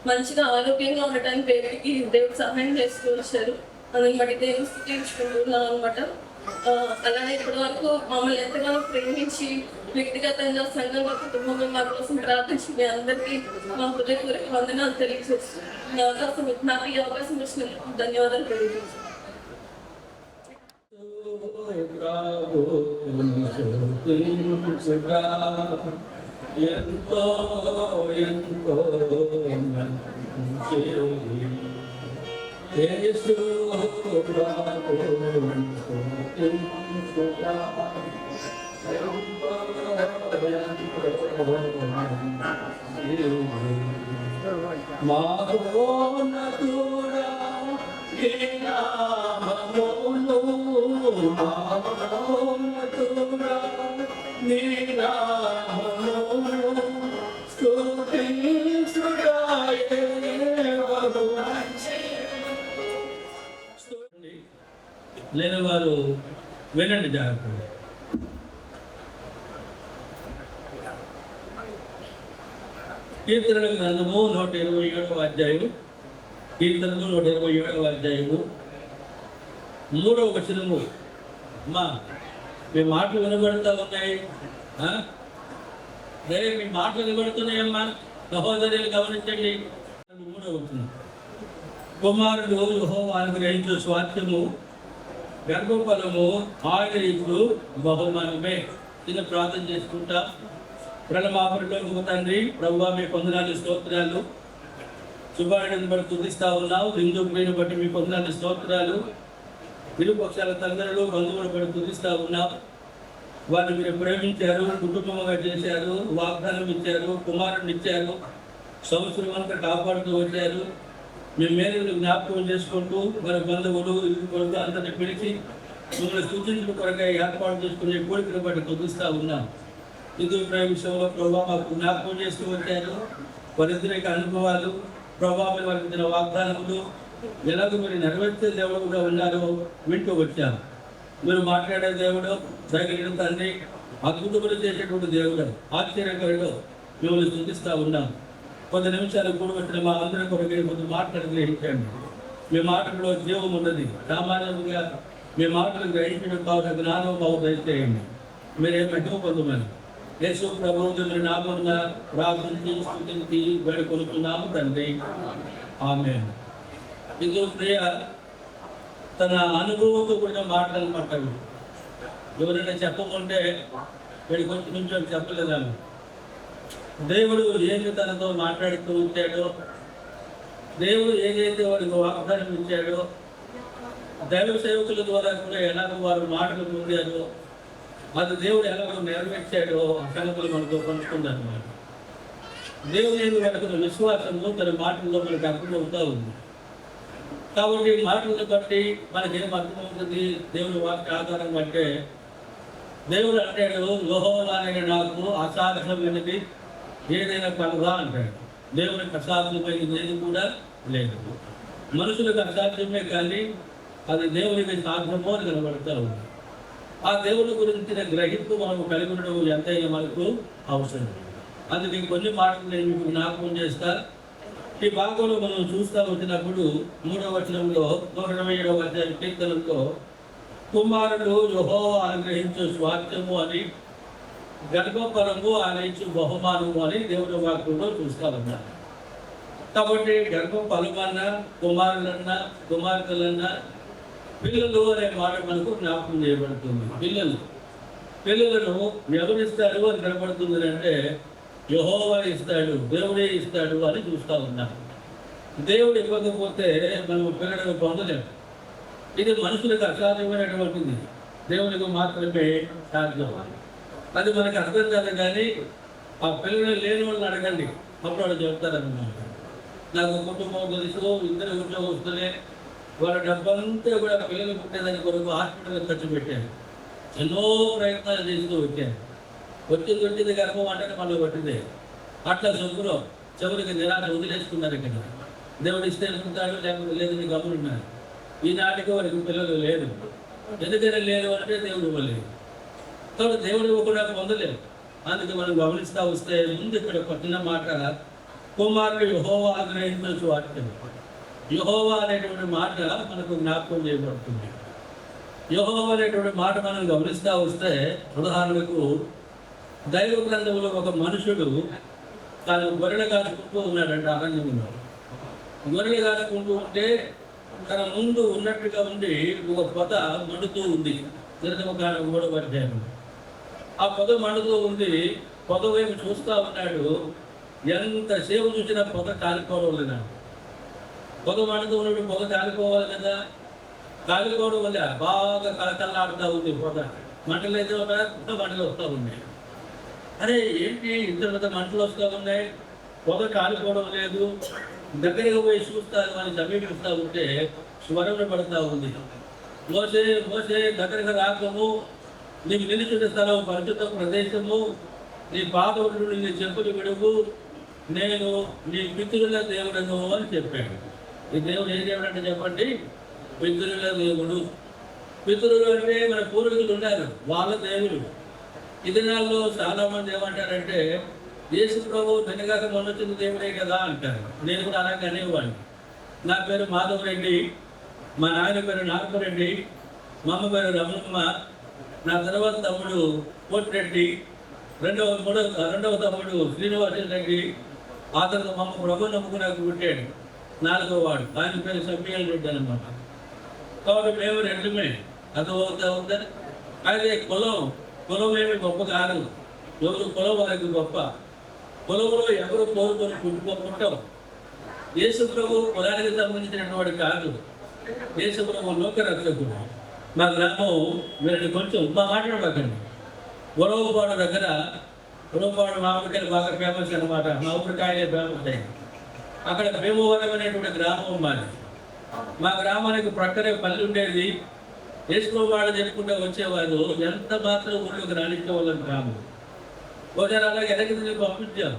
Speaker 2: మంచిగా ఆరోగ్యంగా ఉండటానికి బేబీకి దేవుడు సహాయం చేస్తూ వచ్చారు. అందుని బట్టి దేవుడు స్థుతించుకుంటున్నాం అనమాట. అలానే ఇప్పటి వరకు మమ్మల్ని ఎంతగానో ప్రేమించి వ్యక్తిగతంగా సంఘంగా కుటుంబంగా మా కోసం ప్రార్థించి మీ అందరికీ మా హృదయపూర్వక వందనాలు తెలియజేస్తున్నాను. నాకు ఈ అవకాశం ఇచ్చినందుకు ధన్యవాదాలు తెలియజేస్తున్నాను.
Speaker 1: లేని వారు వినండి జాగ్రత్తగా. కీర్తనల గ్రంథము 127వ అధ్యాయము, కీర్తనలు 127వ అధ్యాయము 3వ వచనము. అమ్మా మీ మాటలు వినబడుతూ ఉన్నాయి, మీ మాటలు వినబడుతున్నాయమ్మా సహోదరులు గమనించండి. 3వ వచనం, కుమారుడు యెహోవాను గ్రహించు స్వాస్థ్యము గర్భఫలము ఆయన ఇచ్చు బహుమానమే. చిన్న ప్రార్థన చేసుకుంటా. ప్రణమాపరిలో తండ్రి ప్రభువా మీ పొందనాలు స్తోత్రాలు, శుభాన్ని బట్టి తుదిస్తా ఉన్నావు. హిందూ ప్రియుని బట్టి మీ పొందనాలు స్తోత్రాలు. ఇరుపక్షాల తండ్రులు బంధువులు బట్టి తుదిస్తా ఉన్నావు. వారిని మీరు ప్రేమించారు, కుటుంబంగా చేశారు, వాగ్దానం ఇచ్చారు, కుమారుని ఇచ్చారు, సంవత్సరం అంతా కాపాడుతూ వచ్చారు. మీ మేలు జ్ఞాపకం చేసుకుంటూ మన బంధువులు కొరకు అందరిని పిలిచి మిమ్మల్ని సూచించిన కొరగా ఏర్పాటు చేసుకునే కోరికను బట్టి తుదిస్తూ ఉన్నాం. హిందూ ప్రేమ విషయంలో ప్రభావ మాకు జ్ఞాపకం చేస్తూ వచ్చారు. వారిద్దరిక అనుభవాలు, ప్రభావం వారికి ఇచ్చిన వాగ్దానములు ఎలాగో మీరు నెరవేర్చే దేవుడు కూడా ఉన్నారో వింటూ వచ్చారు. మీరు మాట్లాడే దేవుడు, దగ్గర తండ్రి, అద్భుతములు చేసేటువంటి దేవుడు, ఆశ్చర్యకరుడు మిమ్మల్ని స్తుతిస్తూ ఉన్నాం. 10 నిమిషాలు కూడబెట్టిన మా అందరి కొరకు కొంచెం మాట్లాడి గ్రహించండి. మీ మాటల్లో జీవం ఉన్నది. సామాన్యంగా మీ మాటలు గ్రహించడం కావాలి, జ్ఞానం బాగు దయచేయండి. మీరేం ఎక్కువ పొందమని యేసు ప్రభువుని నామమున ప్రార్థించి స్తుతించి వేడుకొనుచున్నాము తండ్రి, ఆమేన్. ఇది ప్రియ తన అనుభవంతో కూడిన మాటలు మాట్లాడు. ఎవరైనా చెప్పకుంటే వీడి కొంచెం నుంచి చెప్పలేదాము. దేవుడు ఏమి తనతో మాట్లాడుతూ ఉంచాడో, దేవుడు ఏదైతే వాడికి వాగ్దానం ఇచ్చాడో, దైవ సేవకుల ద్వారా కూడా ఎలాగో వారు మాటలు పొందారో, అది దేవుడు ఎలాగో నెరవేర్చాడో సంగతులు మనతో పంచుకుందన్నమాట. దేవుని వెనుకున్న విశ్వాసము తన మాటల్లో మనకు అర్థమవుతూ ఉంది. కాబట్టి మాటలను బట్టి మనకేం అర్థమవుతుంది దేవుని వాక్య ఆధారం అంటే, దేవుడు అంటాడు, యెహోవా అనే నాకు అసాధ్యమైనది ఏదైనా కలదా అంటాడు. దేవునికి అసాధ్యమైనది ఏది కూడా లేదు. మనుషులకు అసాధ్యమే కానీ అది దేవునికి సాధ్యమో అని కనబడతా ఉంది. ఆ దేవుని గురించిన గ్రహింపు మనం కలిగి ఉండడం ఎంతైనా మనకు అవసరం. అందుకే కొన్ని మాటలు నేను మీకు జ్ఞాపకం చేస్తా. ఈ భాగంలో మనం చూస్తూ వచ్చినప్పుడు 3వ వచనంలో 127వ అధ్యాయం కీర్తనలో కుమారుడు యెహోవా అనుగ్రహించు స్వాస్థ్యము అని, గర్భఫలము ఆయన ఇచ్చు బహుమానము అని దేవుని వాక్యంలో చూస్తామన్నారు. కాబట్టి గర్భఫలమన్నా, కుమారులన్నా, కుమార్తెలన్నా, పిల్లలు అనే మాట మనకు జ్ఞాపకం చేయబడుతుంది. పిల్లలను ఎవరిస్తారు అని కనబడుతుంది అంటే యెహోవా ఇస్తాడు, దేవుడే ఇస్తాడు అని చూస్తూ ఉన్నాం. దేవుడు ఇవ్వకపోతే మనం పిల్లలను పొందలేము. ఇది మనుషులకు అసాధ్యమైనటువంటిది, దేవునికి మాత్రమే సాధ్యం. అది మనకు అర్థం కాదు. కానీ ఆ పిల్లలు లేని వాళ్ళని అడగండి, అప్పుడు వాళ్ళు చెప్తారన్నమాట. నాకు కుటుంబం తెలుసు, 2 ఉద్యోగస్తులే, వాళ్ళ డబ్బంతా కూడా పిల్లలు పుట్టేదాని కొరకు హాస్పిటల్ ఖర్చు పెట్టారు. ఎన్నో ప్రయత్నాలు చేస్తూ వచ్చారు. వచ్చింది గర్భం అంటే మళ్ళీ పట్టిందే. అట్లా సొమ్ములో చివరికి నిరాశ వదిలేసుకున్నారు. ఇక్కడ దేవుడు ఇస్తే ఉంటాడు, లేకపోతే లేదని గమనున్నారు. ఈనాటికి వారికి పిల్లలు లేదు. ఎందుకైనా లేదు అంటే దేవుడు ఇవ్వలేదు. కాబట్టి దేవుడు కూడా పొందలేదు. అందుకే మనం గమనిస్తూ వస్తే ముందు ఇక్కడ పట్టిన మాట, కుమారుడు యెహోవా అనుగ్రహించు స్వాస్థ్యం. యెహోవా అనేటువంటి మాట మనకు జ్ఞాపకం చేయబడుతుంది. యెహోవా అనేటువంటి మాట మనం గమనిస్తూ వస్తే, ఉదాహరణకు దైవ గ్రంథంలో ఒక మనుషుడు తాను గొర్రెలు కాచుకుంటూ ఉన్నాడంట. అరణ్యంలో గొర్రెలు కాచుకుంటూ ఉంటే తన ముందు ఉన్నట్టుగా ఉండి ఒక పొద మండుతూ ఉంది. నిర్గమకాండం 3వ అధ్యాయం. ఆ పొద మండుతూ ఉంది. పొద వైపు చూస్తూ ఉన్నాడు. ఎంతసేపు చూసినా పొద కాలిపోవడం లేదా. పొద మండుతూ ఉన్నప్పుడు పొద కాలిపోవాలి కదా. కాలిపోవడం వల్ల బాగా కలకల్లాడుతూ ఉంది పొద. మంటలు అయితే మంటలు వస్తూ ఉన్నాయి. అరే ఏంటి ఇంత మంటలు వస్తూ ఉన్నాయి, పొద కాలిపోవడం లేదు. దగ్గరికి పోయి చూస్తారు, అని సమీపిస్తూ ఉంటే స్వరం పడుతూ ఉంది. మోసే మోసే దగ్గరకు రాకము, నీకు నిలుచున్న స్థలం పరిశుద్ధ ప్రదేశము, నీ పాదవుడు నీ చెప్పులు విడుగు, నేను నీ పితృల దేవుడను అని చెప్పాడు. ఈ దేవుడు ఏ దేవుడు అంటే చెప్పండి, పితృల దేవుడు. పితృలు అంటే మన పూర్వీకులు ఉన్నారు, వాళ్ళ దేవుడు. ఈ దినాల్లో చాలా మంది ఏమంటారంటే, యేసు ప్రభు వెనకాక మొన్నొచ్చిన దేవుడే కదా అంటారు. నేను కూడా అలాగే అనేవాడిని. నా పేరు మాధవరెడ్డి, మా నాయన పేరు నాగరెడ్డి, మా అమ్మ పేరు రమణమ్మ, నా తర్వాత తమ్ముడు కోటిరెడ్డి, రెండవ తమ్ముడు శ్రీనివాస రెడ్డి, ఆ తర్వాత మా అమ్మ ప్రభు నమ్ముకు నాకు పుట్టాడు 4వ వాడు, ఆయన పేరు సభ్యుల రెడ్డి అనమాట. కాబట్టి మేము రెండుమే. అది అవుతా. అయితే కులం ఏమి గొప్ప కాదు. ఎవరు కులం వారికి గొప్ప. కులంలో ఎవరు కోరుకొని పుట్టుకోకుంటాం. యేసు ప్రభు కులానికి సంబంధించినటువంటి కాదు. యేసు ప్రభు లోకరక్షకుడు. మా గ్రామం వీరిని కొంచెం మా మాట్లాడకండి. గొడవపాడు దగ్గర, గొడవపాడు మామిడికాయలు బాగా ఫేమస్ అనమాట. మామిడికాయలే ఫేమస్ అయ్యింది. అక్కడ భీమవరం అనేటువంటి గ్రామం మాది. మా గ్రామానికి ప్రక్కనే పల్లె ఉండేది. వేసుకోవాళ్ళు జరుపుకుంటూ వచ్చేవాళ్ళు. ఎంత మాత్రం ఊళ్ళోకి రాణించేవాళ్ళని గ్రామం. ఒకసారి అలాగే ఎనగదికి పంపించాం.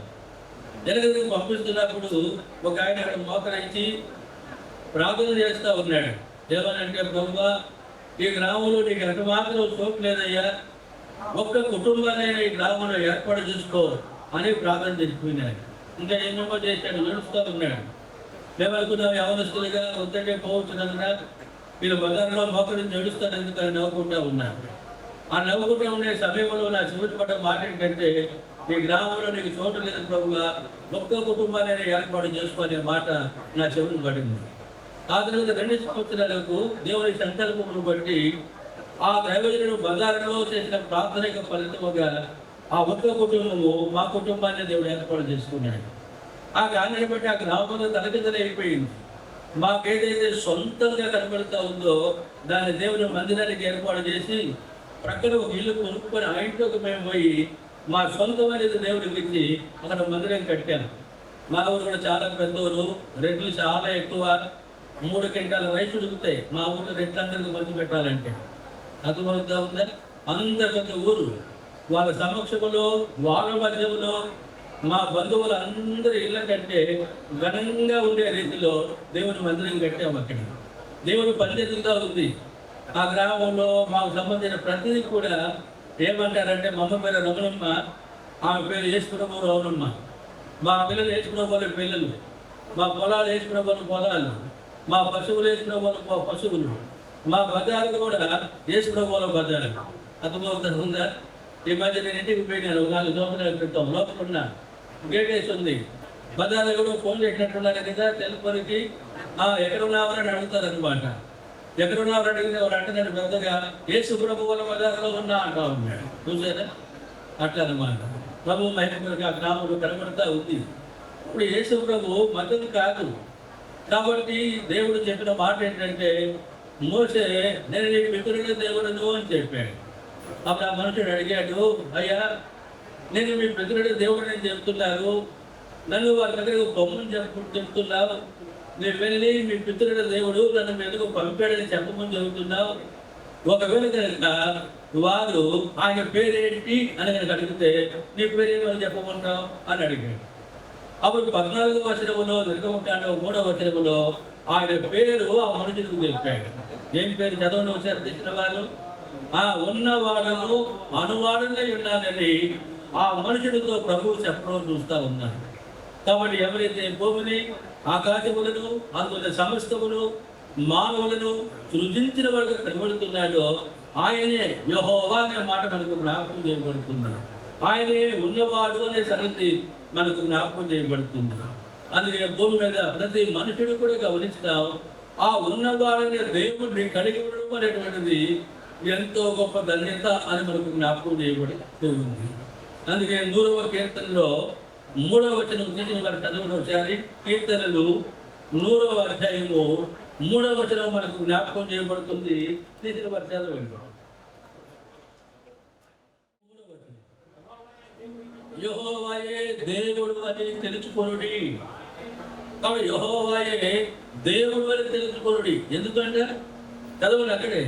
Speaker 1: ఎనగదికి పంపిస్తున్నప్పుడు ఒక ఆయన అక్కడ మోకరించి ప్రార్థన చేస్తూ ఉన్నాడు. ఏమనంటే, ప్రభువా, ఈ గ్రామంలో నీకు ఎంత మాత్రం చోటు లేదయ్యా, ఒక్క కుటుంబాన్ని ఈ గ్రామంలో ఏర్పాటు చేసుకో అని ప్రార్థన చేసిపోయినాడు. ఇంకా ఏమేమో చేశాడు, ఏడుస్తూ ఉన్నాడు. మేమనుకున్నాం యవనస్తులుగా వద్దంటే పోవచ్చు కనుక వీళ్ళు బజార్లో మోకరించి నడుస్తారు ఎందుకని నవ్వుకుంటూ ఉన్నారు. ఆ నవ్వుకుంటూ ఉండే సమయంలో నా చివరి పడ్డ మాట ఏంటంటే, ఈ గ్రామంలో నీకు చోటు లేదు ప్రభుగా, ఒక్క కుటుంబాన్ని ఏర్పాటు చేసుకోనే మాట నా చెవులు పడింది. ఆ తర్వాత 2 సంవత్సరాలకు దేవుని సంకల్పమును బట్టి ఆ దైవజనుడు బజారులో చేసిన ప్రార్థనకు ఫలితముగా ఆ ఒక్క కుటుంబము మా కుటుంబాన్ని దేవుడు ఏర్పాటు చేసుకున్నాడు. ఆ కారణాన్ని బట్టి ఆ గ్రామంలో తలకిందలైపోయింది. మాకేదైతే సొంతంగా కనబడుతూ ఉందో దాన్ని దేవుని మందిరానికి ఏర్పాటు చేసి ప్రక్కన ఒక ఇల్లు కొనుక్కొని ఆ ఇంట్లోకి మేము పోయి మా సొంతం అనేది దేవుడికి ఇచ్చి అక్కడ మందిరం కట్టాను. మా ఊరు కూడా చాలా పెద్ద ఊరు, రెట్లు చాలా ఎక్కువ, 3 క్వింటాల రైస్ ఉడుకుతాయి మా ఊళ్ళో రెట్లందరికీ మంచి పెట్టాలంటే. అర్థమవుతా ఉందా? అంత పెద్ద ఊరు. వాళ్ళ సమక్షంలో వాళ్ళ మధ్యలో మా బంధువులు అందరి ఇళ్ళ కంటే ఘనంగా ఉండే రీతిలో దేవుని మందిరం కట్టాము. అక్కడ దేవుని పద్ధతిగా ఉంది. ఆ గ్రామంలో మాకు సంబంధించిన ప్రతిదీ కూడా ఏమంటారంటే, మా అమ్మ పేరు రమణమ్మ, ఆమె పేరు యేసుప్రభు రమణమ్మ. మా పిల్లలు యేసుప్రభు వాళ్ళ పిల్లలు, మా పొలాలు యేసుప్రభు వాళ్ళ పొలాలు, మా పశువులు యేసుప్రభు వాళ్ళ పశువులు, మా బజారు కూడా యేసుప్రభు వాళ్ళ బజారు. అర్థమవుతుందా? ఈ మధ్య నేను ఇంటికి పోయినాను 4 సంవత్సరాల క్రితం. లోపల ఉన్నా, గేట్ వేసి ఉంది. బజార్లో కూడా ఫోన్ చేసినట్టున్నారు కదా తెలుపురికి, ఎక్కడ ఉన్నామని అడుగుతారు అనమాట. ఎక్కడ ఉన్నామని అడిగితే వాడు అంటున్నాడు పెద్దగా, యేసు ప్రభు వాళ్ళ బజార్లో ఉన్నా అంటా ఉన్నాడు. చూసారా? అట్లా అనమాట. ప్రభు మహిమకి ఆ గ్రామంలో కనబడతా ఉంది. ఇప్పుడు యేసు ప్రభు మతం కాదు కాబట్టి దేవుడు చెప్పిన మాట ఏంటంటే, మోసే నేను నీ పితరుల దేవుడును అని చెప్పాడు. అప్పుడు ఆ మనుషుడు అడిగాడు, అయ్యా నేను మీ పితరుడి దేవుడు అని చెప్తున్నారు, నన్ను వాళ్ళ దగ్గర బొమ్మని చెప్తున్నావు, నేను వెళ్ళి మీ పితరుడి దేవుడు నన్ను మీదకు పంపాడని చెప్పమని చెబుతున్నావు. ఒకవేళ కనుక వారు ఆయన పేరేంటి అని కనుక అడిగితే నీ పేరేమని చెప్పమంటావు అని అడిగాడు. అప్పుడు 14వ వచనములో నిర్గమకాండం 3వ వచనములో ఆయన పేరు ఆ మనుషులకు చెప్పాడు. ఏం పేరు చదవని వచ్చారు తెచ్చిన వాళ్ళు? ఉన్నవాడను అనువాడనే ఉన్నానని ఆ మనుషుడితో ప్రభువు చెప్పడం చూస్తూ ఉన్నాడు. కాబట్టి ఎవరైతే భూమిని, ఆకాశములను, అందులో సమస్తమును, మానవులను సృజించిన వరకు కనబడుతున్నాడో ఆయనే యెహోవా అనే మాట మనకు జ్ఞాపకం చేయబడుతుంది. ఆయనే ఉన్నవాడు అనే సంగతి మనకు జ్ఞాపకం చేయబడుతుంది. అందుకే భూమి మీద ప్రతి మనుషుడు కూడా గమనిస్తాం, ఆ ఉన్నవాడనే దేవుడిని కలిగి ఉండడం అనేటువంటిది ఎంతో గొప్ప ధన్యత అని మనకు జ్ఞాపకం చేయబడుతుంది. అందుకే 100వ కీర్తనలో 3వ వచనం తీసిన వారు చదవడం ఒకసారి. కీర్తనలు 100వ అధ్యాయము 3వ వచనం మనకు జ్ఞాపకం చేయబడుతుంది. తీసిన వారు చదవండి. యెహోవాయే దేవుడు అని తెలుసుకొనుడి. కాబట్టి యెహోవాయే దేవుడు అని తెలుసుకొనుడి. ఎందుకంటే చదవండి అక్కడే,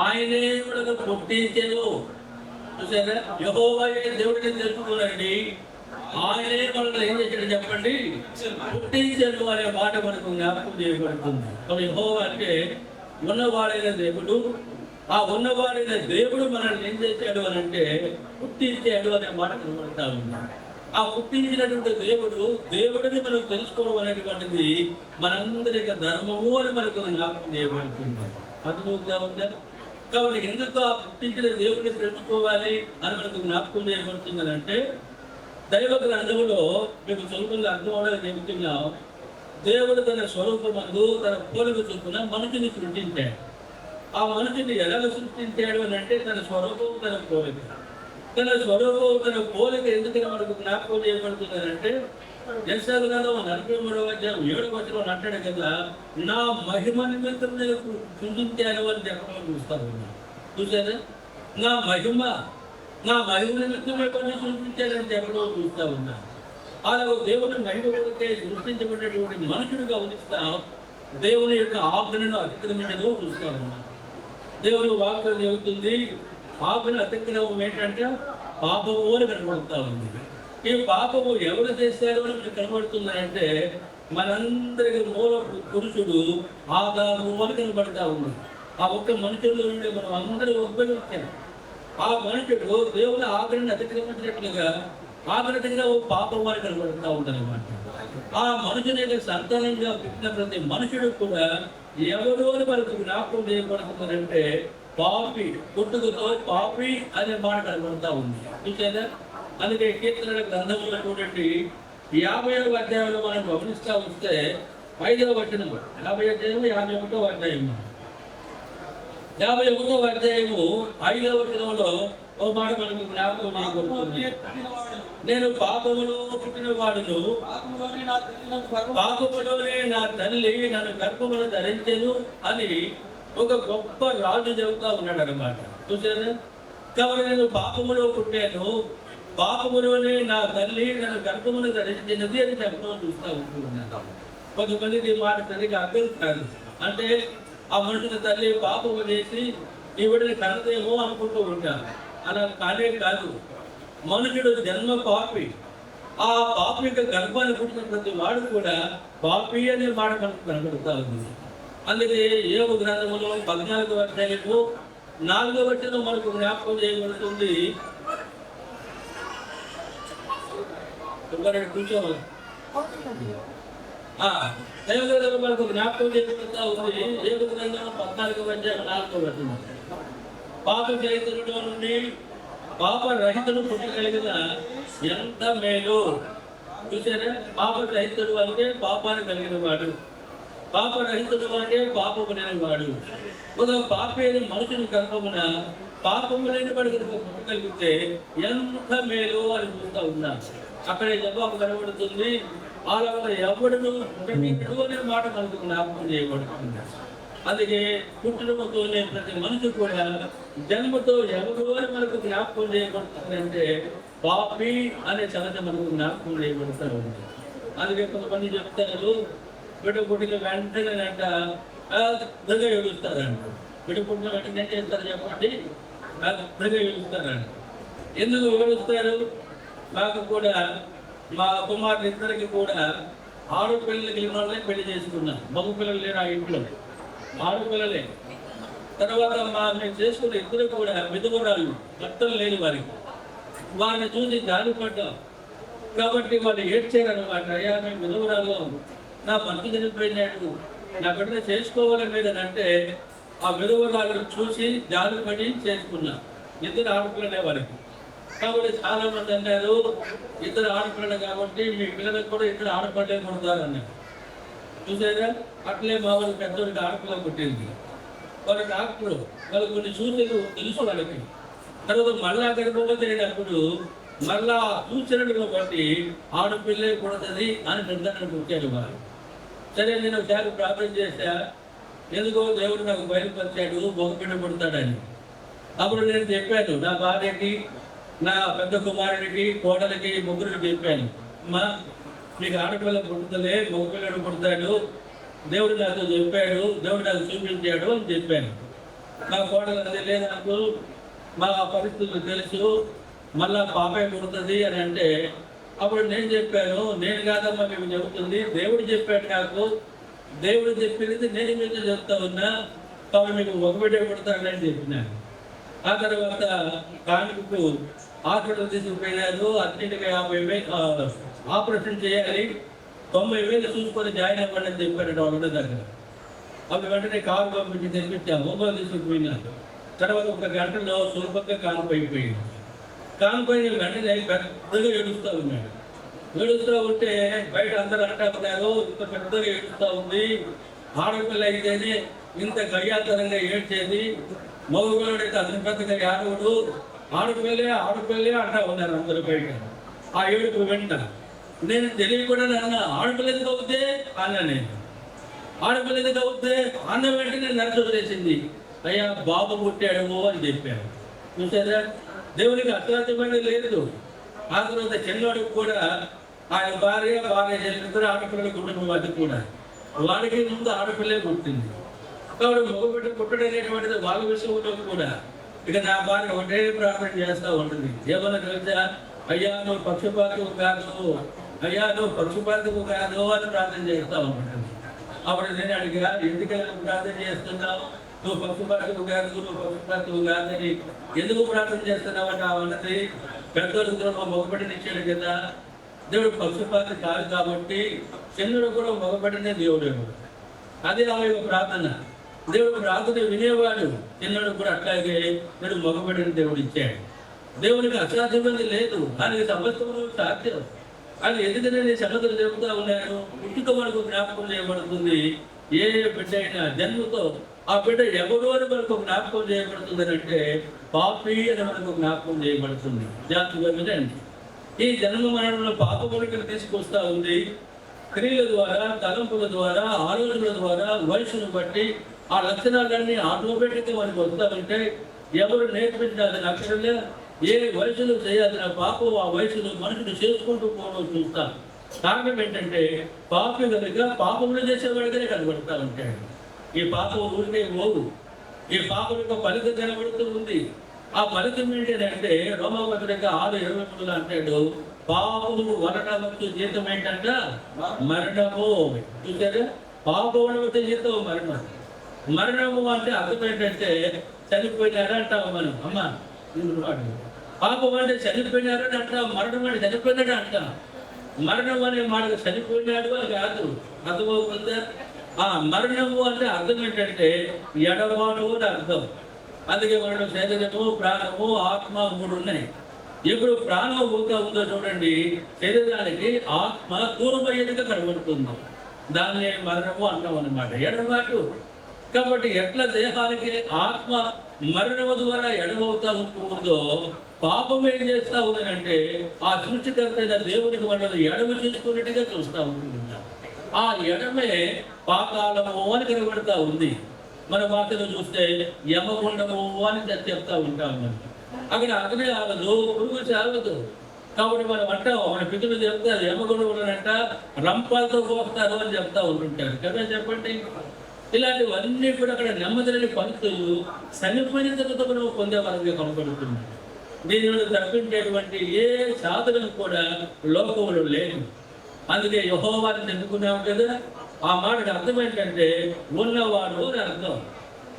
Speaker 1: ఆయనే మనకు పుట్టించెను. చూసారా? యెహోవాయే దేవుడిని తెలుసుకున్నాడండి. ఆయనే మనల్ని ఏం చేశాడు చెప్పండి? పుట్టించెను అనే మాట మనకు జ్ఞాపకం చేయబడుతుంది. కాబట్టి యెహోవా అంటే ఉన్నవాడైన దేవుడు. ఆ ఉన్నవాడైన దేవుడు మనల్ని ఏం చేశాడు అని అంటే పుట్టించాడు అనే మాట కనబడతా ఉన్నాడు. ఆ పుట్టించినటువంటి దేవుడిని మనం తెలుసుకోవడం అనేటువంటిది మనందరికీ ధర్మము అని మనకు జ్ఞాపకం చేయబడుతుంది. అర్థమవుతా ఉందా? కాబట్టి ఎందుకు ఆ పుట్టించిన దేవుడిని తెలుసుకోవాలి అని మనకు జ్ఞాపకం చేయబడుతుంది అంటే, దైవ గ్రంథంలో మీకు సులభంగా అర్థం అవడానికి చెబుతున్నాం. దేవుడు తన స్వరూపమందు తన పోలిక చొప్పున మనుషుని సృష్టించాడు. ఆ మనుషుని ఎలా సృష్టించాడు అని అంటే తన స్వరూపం తన పోలిక. తన స్వరూపం తన పోలిక ఎందుకని మనకు జ్ఞాపకం చేయబడుతుందంటే, యెషయా గ్రంథం 43వ అధ్యాయం 7వ వచనం అంటాడు కదా, నా మహిమ నిమిత్తం నేను సృష్టించాను అని చెప్పడం చూస్తారు. చూసారా? నా మహిమ నిమిత్తమే కొన్ని సృష్టించాలని చెప్పడం చూస్తూ ఉన్నా. అలాగే దేవుని మహిమ కొరకే సృష్టించబడినటువంటి మనుషుడిగా ఉనిస్తాం. దేవుని యొక్క ఆజ్ఞను అతిక్రమించడం చూస్తూ ఉన్నా. దేవుని వాక్యం చెబుతుంది, ఆజ్ఞను అతిక్రమం ఏంటంటే పాపము అని కనబడుతూ ఉంది. ఈ పాపము ఎవరు చేశారో అని మనకు కనబడుతుందంటే మనందరికి మూల పురుషుడు ఆదాము అని కనబడతా ఉంది. ఆ ఒక్క మనుషుల్లో నుండి మనం అందరూ ఉద్భవించాం. ఆ మనుషుడు దేవుని ఆజ్ఞను అతిక్రమించినట్లుగా
Speaker 3: ఆఖరిగా ఓ పాపం వారు కనబడుతూ ఉందన్నమాట. ఆ మనుషుని యొక్క సంతానంగా పుట్టిన ప్రతి మనుషుడు కూడా ఎవరు అని మనకు జ్ఞాపకం చేయబడుతున్నారంటే పాపి, పుట్టుకతో పాపి అనే మాట కనబడుతూ ఉంది. చూసేదా? అందుకే కీర్తనల గ్రంథంలో చూడండి 50వ అధ్యాయంలో మనం గమనిస్తూ వస్తే 5వ వచనం, 50 అధ్యాయము 51వ అధ్యాయము, 51వ అధ్యాయము 5వ వచనంలో ఓ మాట మనకు జ్ఞాపకం చేయబడుతుంది. నేను పాపములో పుట్టిన వాడును, పాపములోనే నా తల్లి నన్ను గర్భమును ధరించెను అని ఒక గొప్ప రాజు చెబుతా ఉన్నాడు అన్నమాట. చూసారా? కాబట్టి నేను పాపములో పుట్టాను, పాపములోనే నా తల్లి నన్ను గర్భమును ధరించినది అని చెప్పడం చూస్తూ ఉంటున్నాను. కొంతమందికి ఈ మాట సరిగ్గా అర్థం కాదు. అంటే ఆ మనుషుల తల్లి పాపము చేసి ఈ బిడ్డని కనదేమో అనుకుంటూ ఉంటారు. అలా కానే కాదు. మనుషుడు జన్మ పాపి. ఆ పాపి యొక్క గర్భాన్ని పుట్టిన ప్రతి వాడు కూడా పాపి అనే మాట మనకు కనబడుతూ ఉంది. అందుకే యోబు గ్రంథములో 14వ అధ్యాయము 4వ వచనం మనకు జ్ఞాపకం చేయబడుతుంది. కూర్చోవాలి. దైవగ్రంథంలో మనకు జ్ఞాపకం చేయబడుతూ ఉంది. యోబు గ్రంథం 14వ అధ్యాయం 4వ వచనం. పాప చరిత్రలో నుండి పాప రహితుడు పుట్టగలిగిన ఎంత మేలు. చూసారా? పాప రహితుడు అంటే పాపాన్ని కలిగిన వాడు, పాప రహితుడు అంటే పాపము లేని వాడు. ఒక పాప మనుషుని గర్భమున పాపము లేని వాడు పుట్టగలిగితే ఎంత మేలు అని చూస్తూ ఉన్నా. అక్కడే జవాబు కనబడుతుంది. అలా ఎవడును పుట్టనీయుడు అనే మాట మనకు జ్ఞాపకం చేయబడుతుంది. అందుకే పుట్టడంతోనే ప్రతి మనిషి కూడా జన్మతో ఎవరు అని మనకు జ్ఞాపకం చేయబడుతుందంటే పాపి అనే సంగతి మనకు జ్ఞాపకం చేయబడుతూ ఉంది. అందుకే కొంతమంది చెప్తారు బిడ్డ పుట్టిన వెంటనే అంట పెద్దగా ఏడుస్తారంట. బిడ్డ పుట్టిన వెంటనే ఏం చేస్తారు చెప్పండి? పెద్దగా ఏడుస్తారంట. ఎందుకు ఏడుస్తారు? మాకు కూడా మా కుమారులు ఇద్దరికి కూడా ఆడపిల్లలకి వాళ్ళే పెళ్లి చేసుకున్నాం. మగ పిల్లలు లేరు ఆ ఇంట్లో, ఆడపిల్లలే. తర్వాత మేము చేసుకున్న ఇద్దరు కూడా విధవరాళ్ళు, భర్తలు లేని వారికి. వారిని చూసి జాలిపడ్డాం కాబట్టి వాళ్ళు ఏడ్చారనమాట. అయ్యా మేము విధవరాలు, నా భర్త చనిపోయినాడు, నా బిడ్డ చేసుకోవాలని లేదని అంటే ఆ విధవరాలను చూసి జాలిపడి చేసుకున్నాం. ఇద్దరు ఆడపిల్లలే వారికి. కాబట్టి చాలా మంది అన్నారు ఇద్దరు ఆడపిల్లలు కాబట్టి మీ పిల్లలకు కూడా ఇద్దరు ఆడపిల్లలే కొడతారు అన్నారు. చూసారా? అట్లే మా వాళ్ళు పెద్దోడికి ఆడపిల్ల పుట్టింది. వాళ్ళ డాక్టరు వాళ్ళు కొన్ని సూచనలు తెలుసు వాళ్ళకి. తర్వాత మళ్ళా గర్భవతి అయినప్పుడు మళ్ళా సూచనలను బట్టి ఆడపిల్లే కొడుతుంది అని నిర్ధారణ పుట్టారు వారు. సరే నేను ఒకసారి ప్రార్థన చేశా, ఎందుకో దేవుడు నాకు బయలుపరిచాడు మగపిల్ల పుడతాడని. అప్పుడు నేను చెప్పాను నా భార్యకి, నా పెద్ద కుమారుడికి, కోడలికి, ముగ్గురికి చెప్పాను, అమ్మా మీకు ఆడపిల్ల పుడుతుంది, మగపిల్లడు పుడతాడు, దేవుడు నాతో చెప్పాడు, దేవుడు నాకు చూపించాడు అని చెప్పాను. నా కోడలు అదే లేదు, నాకు మా పరిస్థితులు తెలుసు, మళ్ళా పాపే పుడుతుంది అని అంటే అప్పుడు నేను చెప్పాను, నేను కాదమ్మా మీకు చెబుతుంది, దేవుడు చెప్పాడు నాకు, దేవుడు చెప్పింది నేను మీకు చెప్తా ఉన్నా, కాబట్టి మీకు మగబిడ్డ పుడతాడని చెప్పినాను. ఆ తర్వాత కానుకకు హాస్పిటల్ తీసుకుపోయినారు. అన్నింటికి 50,000 ఆపరేషన్ చేయాలి, 90,000 చూసుకొని జాయిన్ అవ్వండి అని చెప్పారు డాక్టర్ దగ్గర. అప్పుడు వెంటనే కారు పంపించి తెప్పించాము, మొబైల్ తీసుకుపోయినారు. తర్వాత 1 గంటలో సులభంగా కానుపోయిపోయింది. కానుపోయిన వెంటనే పెద్దగా ఏడుస్తూ ఉన్నాడు. ఏడుస్తూ ఉంటే బయట అందరూ అంటున్నారు ఇంత పెద్దగా ఏడుస్తూ ఉంది, ఆడపిల్ల అయితేనే ఇంత గయ్యాతరంగా ఏడ్చేది, మగపిల్లడైతే అతని పెద్దగా ఏడవడు, ఆడపిల్లే అంటా ఉన్నారు అందరూ బయట. ఆ ఏడుపు వెంట నేను తెలియకుండా అన్న ఆడపిల్ల ఎందుకు అవుతే అన్న, నేను ఆడపిల్ల ఎందుకు అవుతే అన్న వెంటనే నన్ను వదిలేసింది, అయ్యా బాబు పుట్టాడు అని చెప్పాను. చూసారా? దేవునికి అసాధ్యమైన లేదు. ఆ తర్వాత చిన్నవాడికి కూడా ఆయన భార్య ఇద్దరు ఆడపిల్లల కుటుంబం అది కూడా వాడికి ముందు ఆడపిల్లే పుట్టింది. కాబట్టి మగబిడ్డ పుట్టడం అనేటువంటిది వాళ్ళ విషయంలో కూడా ఇక నా భార్య ఒకటే ప్రార్థన చేస్తూ ఉంటుంది, ఏమన్నా తెలుసా, అయ్యా నువ్వు పక్షపాతము కాదు, అయ్యా నువ్వు పక్షపాతము కాదు అని ప్రార్థన చేస్తూ ఉంటుంది. అప్పుడు నేను అడిగా, ఎందుకలా ప్రార్థన చేస్తున్నావు? నువ్వు పక్షపాతము కాదు, నువ్వు పక్షపాతము కాదని ఎందుకు ప్రార్థన చేస్తున్నావంటే అన్నది పెద్దలకు మగబడిని ఇచ్చాడు కదా. దేవుడు పక్షపాత కాదు కాబట్టి చిన్నడు కూడా మగబడినే దేవుడు. అదే ఆమె ప్రార్థన. దేవుడు ప్రార్థన వినేవాడు, చిన్నడు కూడా అట్లాగే దేవుడు మగబడిన దేవుడు ఇచ్చాడు. దేవునికి అసాధ్యమైనది లేదు, ఆయనకి సమస్తము సాధ్యం. ఆయన ఎదుగుదలని సంగతులు చెబుతూ ఉన్నాడు. పుట్టుక మనకు జ్ఞాపకం చేయబడుతుంది. ఏ బిడ్డ అయినా జన్మతో ఆ బిడ్డ ఎవరు అని మనకు జ్ఞాపకం చేయబడుతుంది అంటే పాపి అని మనకు జ్ఞాపకం చేయబడుతుంది. జాగ్రత్తగా వినండి. ఈ జన్మ మరణంలో పాపములకు తీసుకొస్తా ఉంది. క్రియల ద్వారా, తలంపుల ద్వారా, ఆలోచనల ద్వారా, వయసును బట్టి ఆ లక్షణాలన్నీ ఆటోమేటిక్గా మనకు వస్తూ ఉంటే ఎవరు నేర్పించాలని అక్కడలే ఏ వయసులో చేయాల్సిన పాపం ఆ వయసులో మనుషులు చేసుకుంటూ పోవడం చూస్తాం. కారణం ఏంటంటే పాపం కనుక పాపములు చేసేవాడిగానే కనబడతా ఉంటాడు. ఈ పాపం ఊరికే పోవు. ఈ పాపం యొక్క ఫలితం కనబడుతూ ఉంది. ఆ ఫలితం ఏంటంటే రోమపత్రిక 6:23 అంటాడు, పాపము వలన వచ్చే జీతం ఏంటంట మరణము. చూసారా, పాపం వచ్చే జీతం మరణం. మరణము అంటే అర్థం ఏంటంటే చనిపోయినారా అంటావు మనం. అమ్మ పాపం అంటే చనిపోయినారని అంటాం, మరణం అంటే చనిపోయినాడు అంటాం. మరణం అనే మాట చనిపోయినాడు అని కాదు, అర్థమవుతుందా? ఆ మరణము అంటే అర్థం ఏంటంటే ఎడవాడు అని అర్థం. అందుకే మనం శరీరము, ప్రాణము, ఆత్మ 3 ఉన్నాయి. ఎప్పుడు ప్రాణం పోతా ఉందో చూడండి, శరీరానికి ఆత్మ దూరమయ్యేదిగా కనబడుతుంది. దాన్ని మరణము అంటాం అన్నమాట, ఎడబాటు. కాబట్టి ఎట్లా దేహానికి ఆత్మ మరణము ద్వారా ఎడమవుతా ఉంటుందో పాపం ఏం చేస్తా ఉందంటే ఆ సృష్టికర్త దేవునికి మనల్ని ఎడమ చేసుకున్నట్టుగా చూస్తూ ఉంటుంది. ఆ ఎడమే పాతాళము అని కనబడతా ఉంది. మన భాషలో చూస్తే యమగుండము అని చెప్తా ఉంటాం. అక్కడ అగ్ని ఆగదు, పురుగు సాగదు. కాబట్టి మనం అంటాం, మన పితృలు చెప్తారు యమగుండములనంట రంపాలతో పోస్తారు అని చెప్తా ఉంటుంటారు కదా. చెప్పండి, ఇలాంటివన్నీ కూడా అక్కడ నెమ్మదిని పంతులు చనిపోయిన తర్వాత మనం పొందే వరకు కనబడుతుంది. దీని నుండి తప్పించేటువంటి ఏ సాధనం కూడా లోకంలో లేదు. అందుకే యెహోవాని ఎందుకున్నాం కదా. ఆ మాటకి అర్థం ఏంటంటే ఉన్నవాడు అని అర్థం.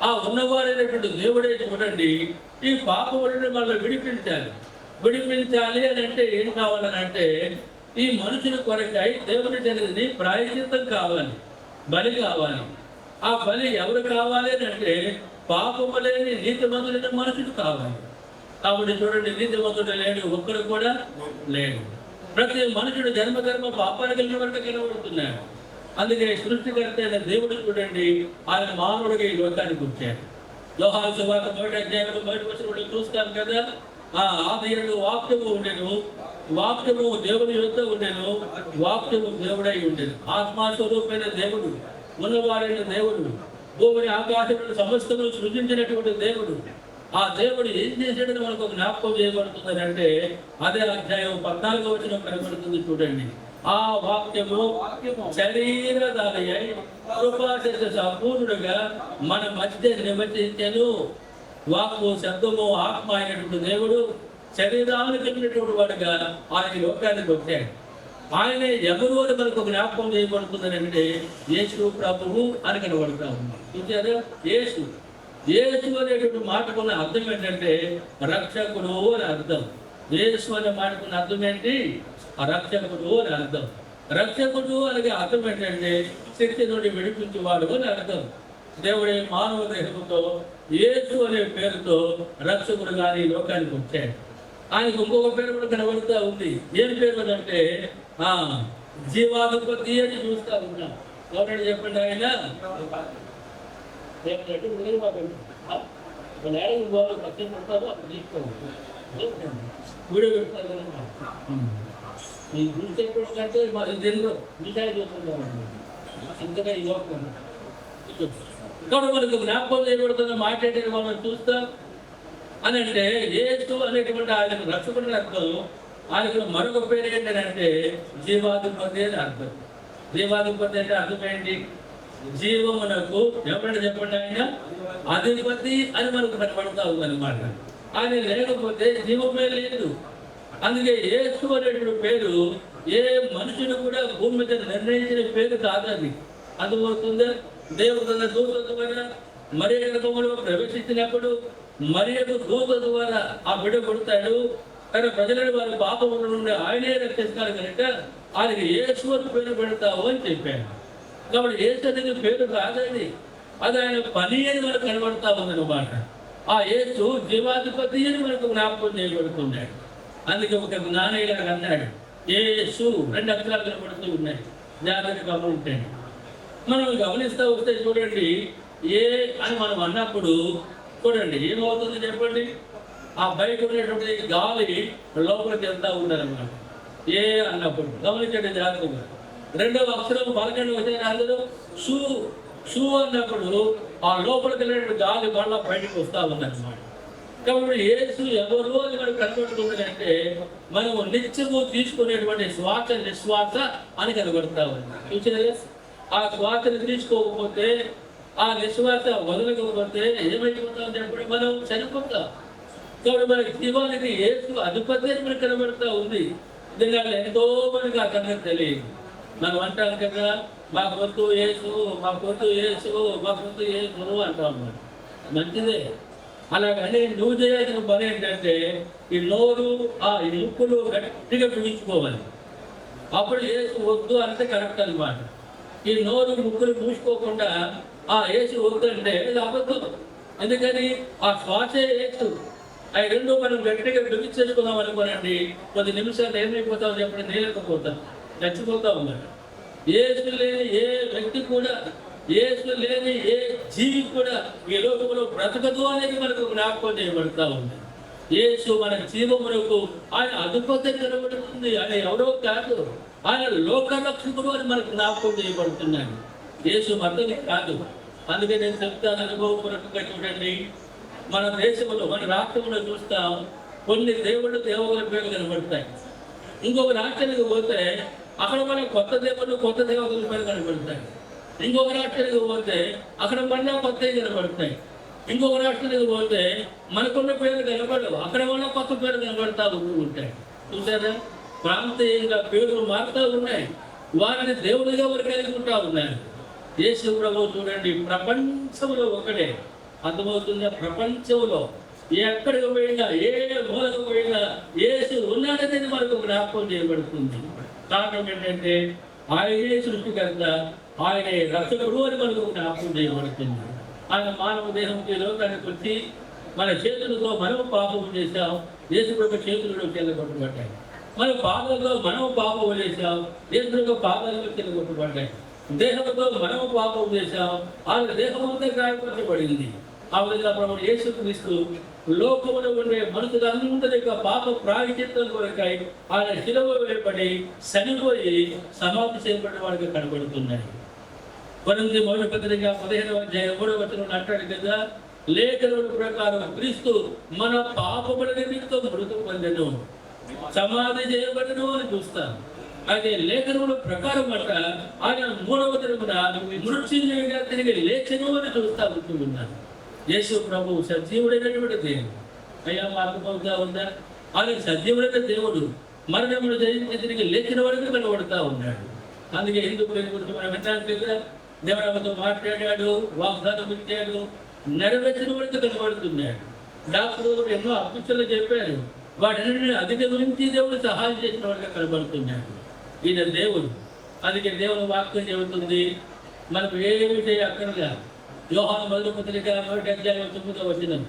Speaker 3: ఆ ఉన్నవాడైనటువంటి దేవుడే చూడండి ఈ పాపములను మనల్ని విడిపించాలి అని అంటే ఏం కావాలని అంటే ఈ మనుషుల కొరకై దేవుని సన్నిధిని ప్రాయశ్చిత్తం కావాలి, బలి కావాలి. ఆ బలి ఎవరు కావాలి అని అంటే పాపము లేని నీతిమంతుడైన మనుషుడు కావాలి. కాబట్టి చూడండి, నీతిమంతుడు లేడు, ఒక్కడు కూడా లేడు. ప్రతి మనుషుడు జన్మ పాపానికి వెళ్ళిన వరకు కనబడుతున్నాడు. అందుకే సృష్టికర్త అయిన దేవుడు చూడండి ఆయన మానవుడిగా ఈ లోకానికి వచ్చాడు. యోహాను సువార్త 1:1 చూస్తాం కదా. ఆదియందు వాక్యము ఉండెను, వాక్యము దేవుని యొద్ద ఉండెను, వాక్యము దేవుడై ఉండెను. ఆత్మస్వరూపమైన దేవుడు, ఉన్నవాడైన దేవుడు, భూమిని ఆకాశములను సమస్తమును సృజించినటువంటి దేవుడు. ఆ దేవుడు ఏం చేశాడని మనకు జ్ఞాపకం చేయబడుతుంది అంటే అదే అధ్యాయం 14వ వచనం కనబడుతుంది చూడండి. ఆ వాక్యము శరీరధారి అయి కృపాసక్త సంపూర్ణుడుగా మన మధ్య నివసించెను. వాక్కు, శబ్దము, ఆత్మ అయినటువంటి దేవుడు శరీరానికి కలిగినటువంటి వాడుగా ఆయన లోకానికి వచ్చాడు. ఆయనే ఎవరు అని మనకు జ్ఞాపకం చేయబడుతుంది అంటే యేసు ప్రభువు అని కనబడుతూ ఉంది. చూసారా, యేసు అనేటువంటి మాటకున్న అర్థం ఏంటంటే రక్షకుడు అని అర్థం. యేసు అనే మాటకున్న అర్థం ఏంటి? రక్షకుడు అని అర్థం. రక్షకుడు అనగా అర్థం ఏంటంటే శక్తి నుండి విడిపించేవాడు అని అర్థం. దేవుడి మానవ దేహంతో యేసు అనే పేరుతో రక్షకుడు కానీ లోకానికి వచ్చాడు. ఆయనకు ఇంకొక పేరు కూడా కనబడుతూ ఉంది. ఏం పేరు అంటే జీవాధిపతి అని చూస్తూ ఉన్నాం. ఎవరంటే చెప్పండి, ఆయన వీడియో పెడతారు కదా. ఈ గుడి కంటే దీనిలో మిఠాయి చూస్తున్నాం ఇంతగా ఈ లోకం. ఇక్కడ మనకు జ్ఞాపకం చేయబడుతున్న మాట్లాడే మనం చూస్తాం అని అంటే యేసు అనేటువంటి ఆయనకు రక్షకుడిని అర్థం. ఆయనకు మరొక పేరు ఏంటంటే జీవాధిపతి అని అర్థం. జీవాధిపతి అంటే అర్థం ఏంటి? జీవమునకు ఎవరంటే చెప్పండి, ఆయన అధిపతి అని మనకు కనబడతా ఉందన్నమాట. ఆయన లేకపోతే జీవమే లేదు. అందుకే యేసు అనేటువంటి పేరు ఏ మనుషులు కూడా భూమి మీద నిర్ణయించిన పేరు కాదు. అది అర్థమవుతుందా? దేవుడు తన దూత ద్వారా మరియ గర్భంలో ప్రవేశించినప్పుడు మరియకు దూత ద్వారా ఆ బిడ్డ పుడతాడు. కానీ ప్రజలను వారి పాపముల నుండి ఆయనే రక్షిస్తాడు కనుక ఆయనకి యేసు అని పేరు పెడతావు అని చెప్పాడు. కాబట్టి యేసు అనేది పేరు కాదండి, అది ఆయన పని అని మనకు కనబడతా ఉందన్నమాట. ఆ యేసు జీవాధిపతి అని మనకు జ్ఞాపకం చేయబడుతున్నాడు. అందుకే ఒక జ్ఞానయ్యలాగా అన్నాడు, యేసు 2 అక్షరాలు కనబడుతూ ఉన్నాయి, జాగ్రత్తగా గమనించండి. మనం గమనిస్తూ వస్తే చూడండి, ఏ అని మనం అన్నప్పుడు చూడండి ఏమవుతుంది చెప్పండి, ఆ బయట ఉన్నటువంటి గాలి లోపలికి వెళ్తూ ఉండాలన్నమాట. ఏ అన్నప్పుడు గమనించండి జాగ్రత్తగా. 2వ అక్షరం పలకండి వచ్చే అందులో షూ షూ అన్నప్పుడు ఆ లోపలికి వెళ్ళినటువంటి గాలి మళ్ళా బయటకు వస్తూ ఉందన్నమాట. కాబట్టి యేసు ఎవరు అని మనకు కనబడుతుంది అంటే మనము నిత్యము తీసుకునేటువంటి శ్వాస నిశ్వాస అని కనబడతా ఉంది. చూసారా, ఆ శ్వాసను తీసుకోకపోతే, ఆ నిశ్వాస వదలకపోతే ఏమైపోతాం చెప్పండి, మనం చనిపోతాం. కాబట్టి మనకి జీవానికి యేసు అధిపతి అని మనకు కనబడతా ఉంది. దీనివల్ల ఎంతో మందికి ఆ సంగతి తెలియదు. మనం అంటాం కదా, మా కొద్దు యేసు, మా కొద్దు యేసు, మా కొద్దు యేసు అంటాం. మంచిదే, అలాగని నువ్వు చేయాల్సిన పని ఏంటంటే ఈ నోరు ఈ ముక్కులు గట్టిగా పీల్చుకోవాలి. అప్పుడు యేసు వద్దు అంటే కరెక్ట్ అనమాట. ఈ నోరు ముక్కులు పూసుకోకుండా యేసు వద్దు అంటే ఇది అబద్ధం. ఎందుకని ఆ శ్వాసే యేసు. అవి 2 మనం గట్టిగా బిగించేసుకుందాం అనుకోనండి, 10 నిమిషాలు ఏమైపోతాం చెప్పండి, నేలకపోతాం, చచ్చిపోతాం అన్నమాట. యేసు లేని ఏ వ్యక్తి కూడా, యేసు లేని ఏ జీవి కూడా ఈ లోకంలో బ్రతకదు అనేది మనకు జ్ఞాపకం చేయబడతా ఉంది. యేసు మన జీవమునకు ఆయన అధిపతి కనబడుతుంది. ఆయన ఎవరో కాదు, ఆయన లోకరక్షకుడు అని మనకు జ్ఞాపకం చేయబడుతున్నాడు. యేసు మతని కాదు. అందుకే నేను చెప్తాను అనుభవపూర్వకంగా చూడండి, మన దేశంలో మన రాష్ట్రంలో చూస్తాం కొన్ని దేవుళ్ళ పేర్లు కనబడతాయి. ఇంకొక రాష్ట్రానికి పోతే అక్కడ మన కొత్త దేవుళ్ళు కొత్త దేవతల పేర్లు కనబడతాయి. ఇంకొక రాష్ట్రానికి పోతే అక్కడ మళ్ళీ కొత్తవి కనబడతాయి. ఇంకొక రాష్ట్రానికి పోతే మనకున్న పేర్లు కనబడవు, అక్కడ ఉన్న కొత్త పేర్లు కనబడతా ఉంటాయి. చూసారా, ప్రాంతీయంగా పేర్లు మారుతూ ఉన్నాయి, వారిని దేవుడిగా వారు కలుగుకుంటా ఉన్నారు. యేసు ప్రభువు చూడండి ప్రపంచంలో ఒకటే, అర్థమవుతుందా? ప్రపంచంలో ఎక్కడికి పోయినా ఏ మూలకు పోయినా యేసు ఉన్నాడనేది మనకు జ్ఞాపకం చేయబడుతుంది. కారణం ఏంటంటే ఆయనే సృష్టికర్త, ఆయనే రక్షకుడు అని మనకు జ్ఞాపకం చేయబడుతుంది. ఆయన మానవ దేహంకి లోకానికి వచ్చి మన చేతులతో మనం పాపం చేశాం, యేసు ప్రభు చేతులలో చెల్లగొట్టబడ్డాయి. మన పాదాలతో మనం పాపం చేశాం, యేసు ప్రభు పాదాలలో చెల్లగొట్టబడ్డాయి. దేహంతో మనం పాపం చేశాం, ఆయన దేహం అంతా గాయపరచబడింది. ఆ విధంగా ప్రభు యేసు క్రీస్తు లోకములో ఉండే మనుషులందరి యొక్క పాప ప్రాయశ్చిత్తం కొరకై ఆయన శిలువ వేయబడి చనిపోయి సమాధి చేయబడిన వాడికి కనబడుతున్నాయి. కొరింథీ మొదటి పత్రిక 15వ అధ్యాయం 3వ వచనం అంటాడు కదా, లేఖనుల ప్రకారం క్రీస్తు మన పాపముల నిమిత్తం మృతి పొందెను, సమాధి చేయబడను అని చూస్తాను. అయితే లేఖనముల ప్రకారం అంట ఆయన 3వ దినమున మృత్యుంజయుడిగా తిరిగి లేచెను అని చూస్తా ఉంటున్నాను. యేసు ప్రభు సజీవుడైనటువంటి దేవుడు. అయ్యా అర్థమవుతా ఉందా? ఆయన సజీవుడైన దేవుడు మరణములు జయించి తిరిగి లేచిన వాడికి కనబడుతూ ఉన్నాడు. అందుకే హిందూ గురించి మనం విన్నాం కదా, దేవుడితో మాట్లాడాడు, వాగ్దానం ఇచ్చాడు, నెరవేర్చిన వాడికి కనబడుతున్నాడు. డాక్టర్ ఎన్నో అద్భుతాలు చెప్పారు, వాటిని అధిగమించి దేవుడు సహాయం చేసిన వాడికి కనబడుతున్నాడు. ఈయన దేవుడు. అందుకే దేవుని వాక్యం చెబుతుంది మనకు ఏ విషయం అక్కడగా. యోహాను మొదటి పత్రిక 1వ అధ్యాయం 9వ వచనం,